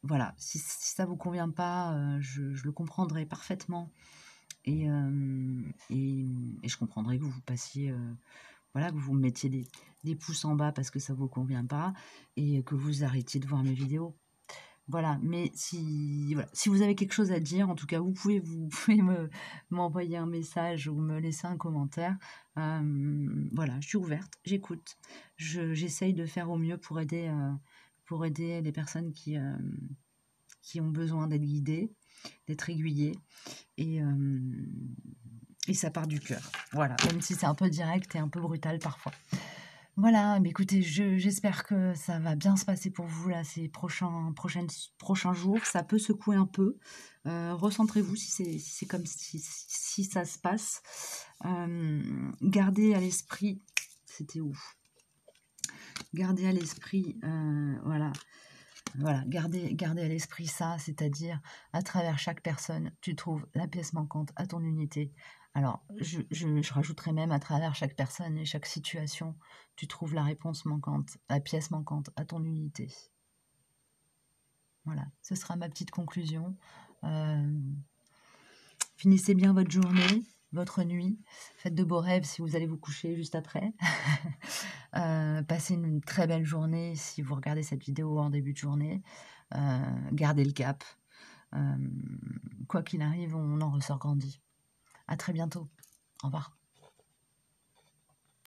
Voilà, si ça vous convient pas, je le comprendrai parfaitement et, et je comprendrai que vous passiez, voilà, que vous me mettiez des pouces en bas parce que ça vous convient pas et que vous arrêtiez de voir mes vidéos. Voilà, mais si vous avez quelque chose à dire, en tout cas, vous pouvez m'envoyer un message ou me laisser un commentaire. Voilà, je suis ouverte, j'écoute. J'essaye de faire au mieux pour aider les personnes qui ont besoin d'être guidées, d'être aiguillées. Et ça part du cœur. Voilà, même si c'est un peu direct et un peu brutal parfois. Voilà, mais écoutez, j'espère que ça va bien se passer pour vous là ces prochains jours. Ça peut secouer un peu. Recentrez-vous si c'est comme si ça se passe. Gardez à l'esprit, c'était où? Gardez à l'esprit, voilà, gardez à l'esprit ça, c'est-à-dire à travers chaque personne, tu trouves la pièce manquante à ton unité. Alors, je rajouterais même à travers chaque personne et chaque situation, tu trouves la réponse manquante, la pièce manquante à ton unité. Voilà, ce sera ma petite conclusion. Finissez bien votre journée, votre nuit. Faites de beaux rêves si vous allez vous coucher juste après. Passez une très belle journée si vous regardez cette vidéo en début de journée. Gardez le cap. Quoi qu'il arrive, on en ressort grandi. À très bientôt. Au revoir.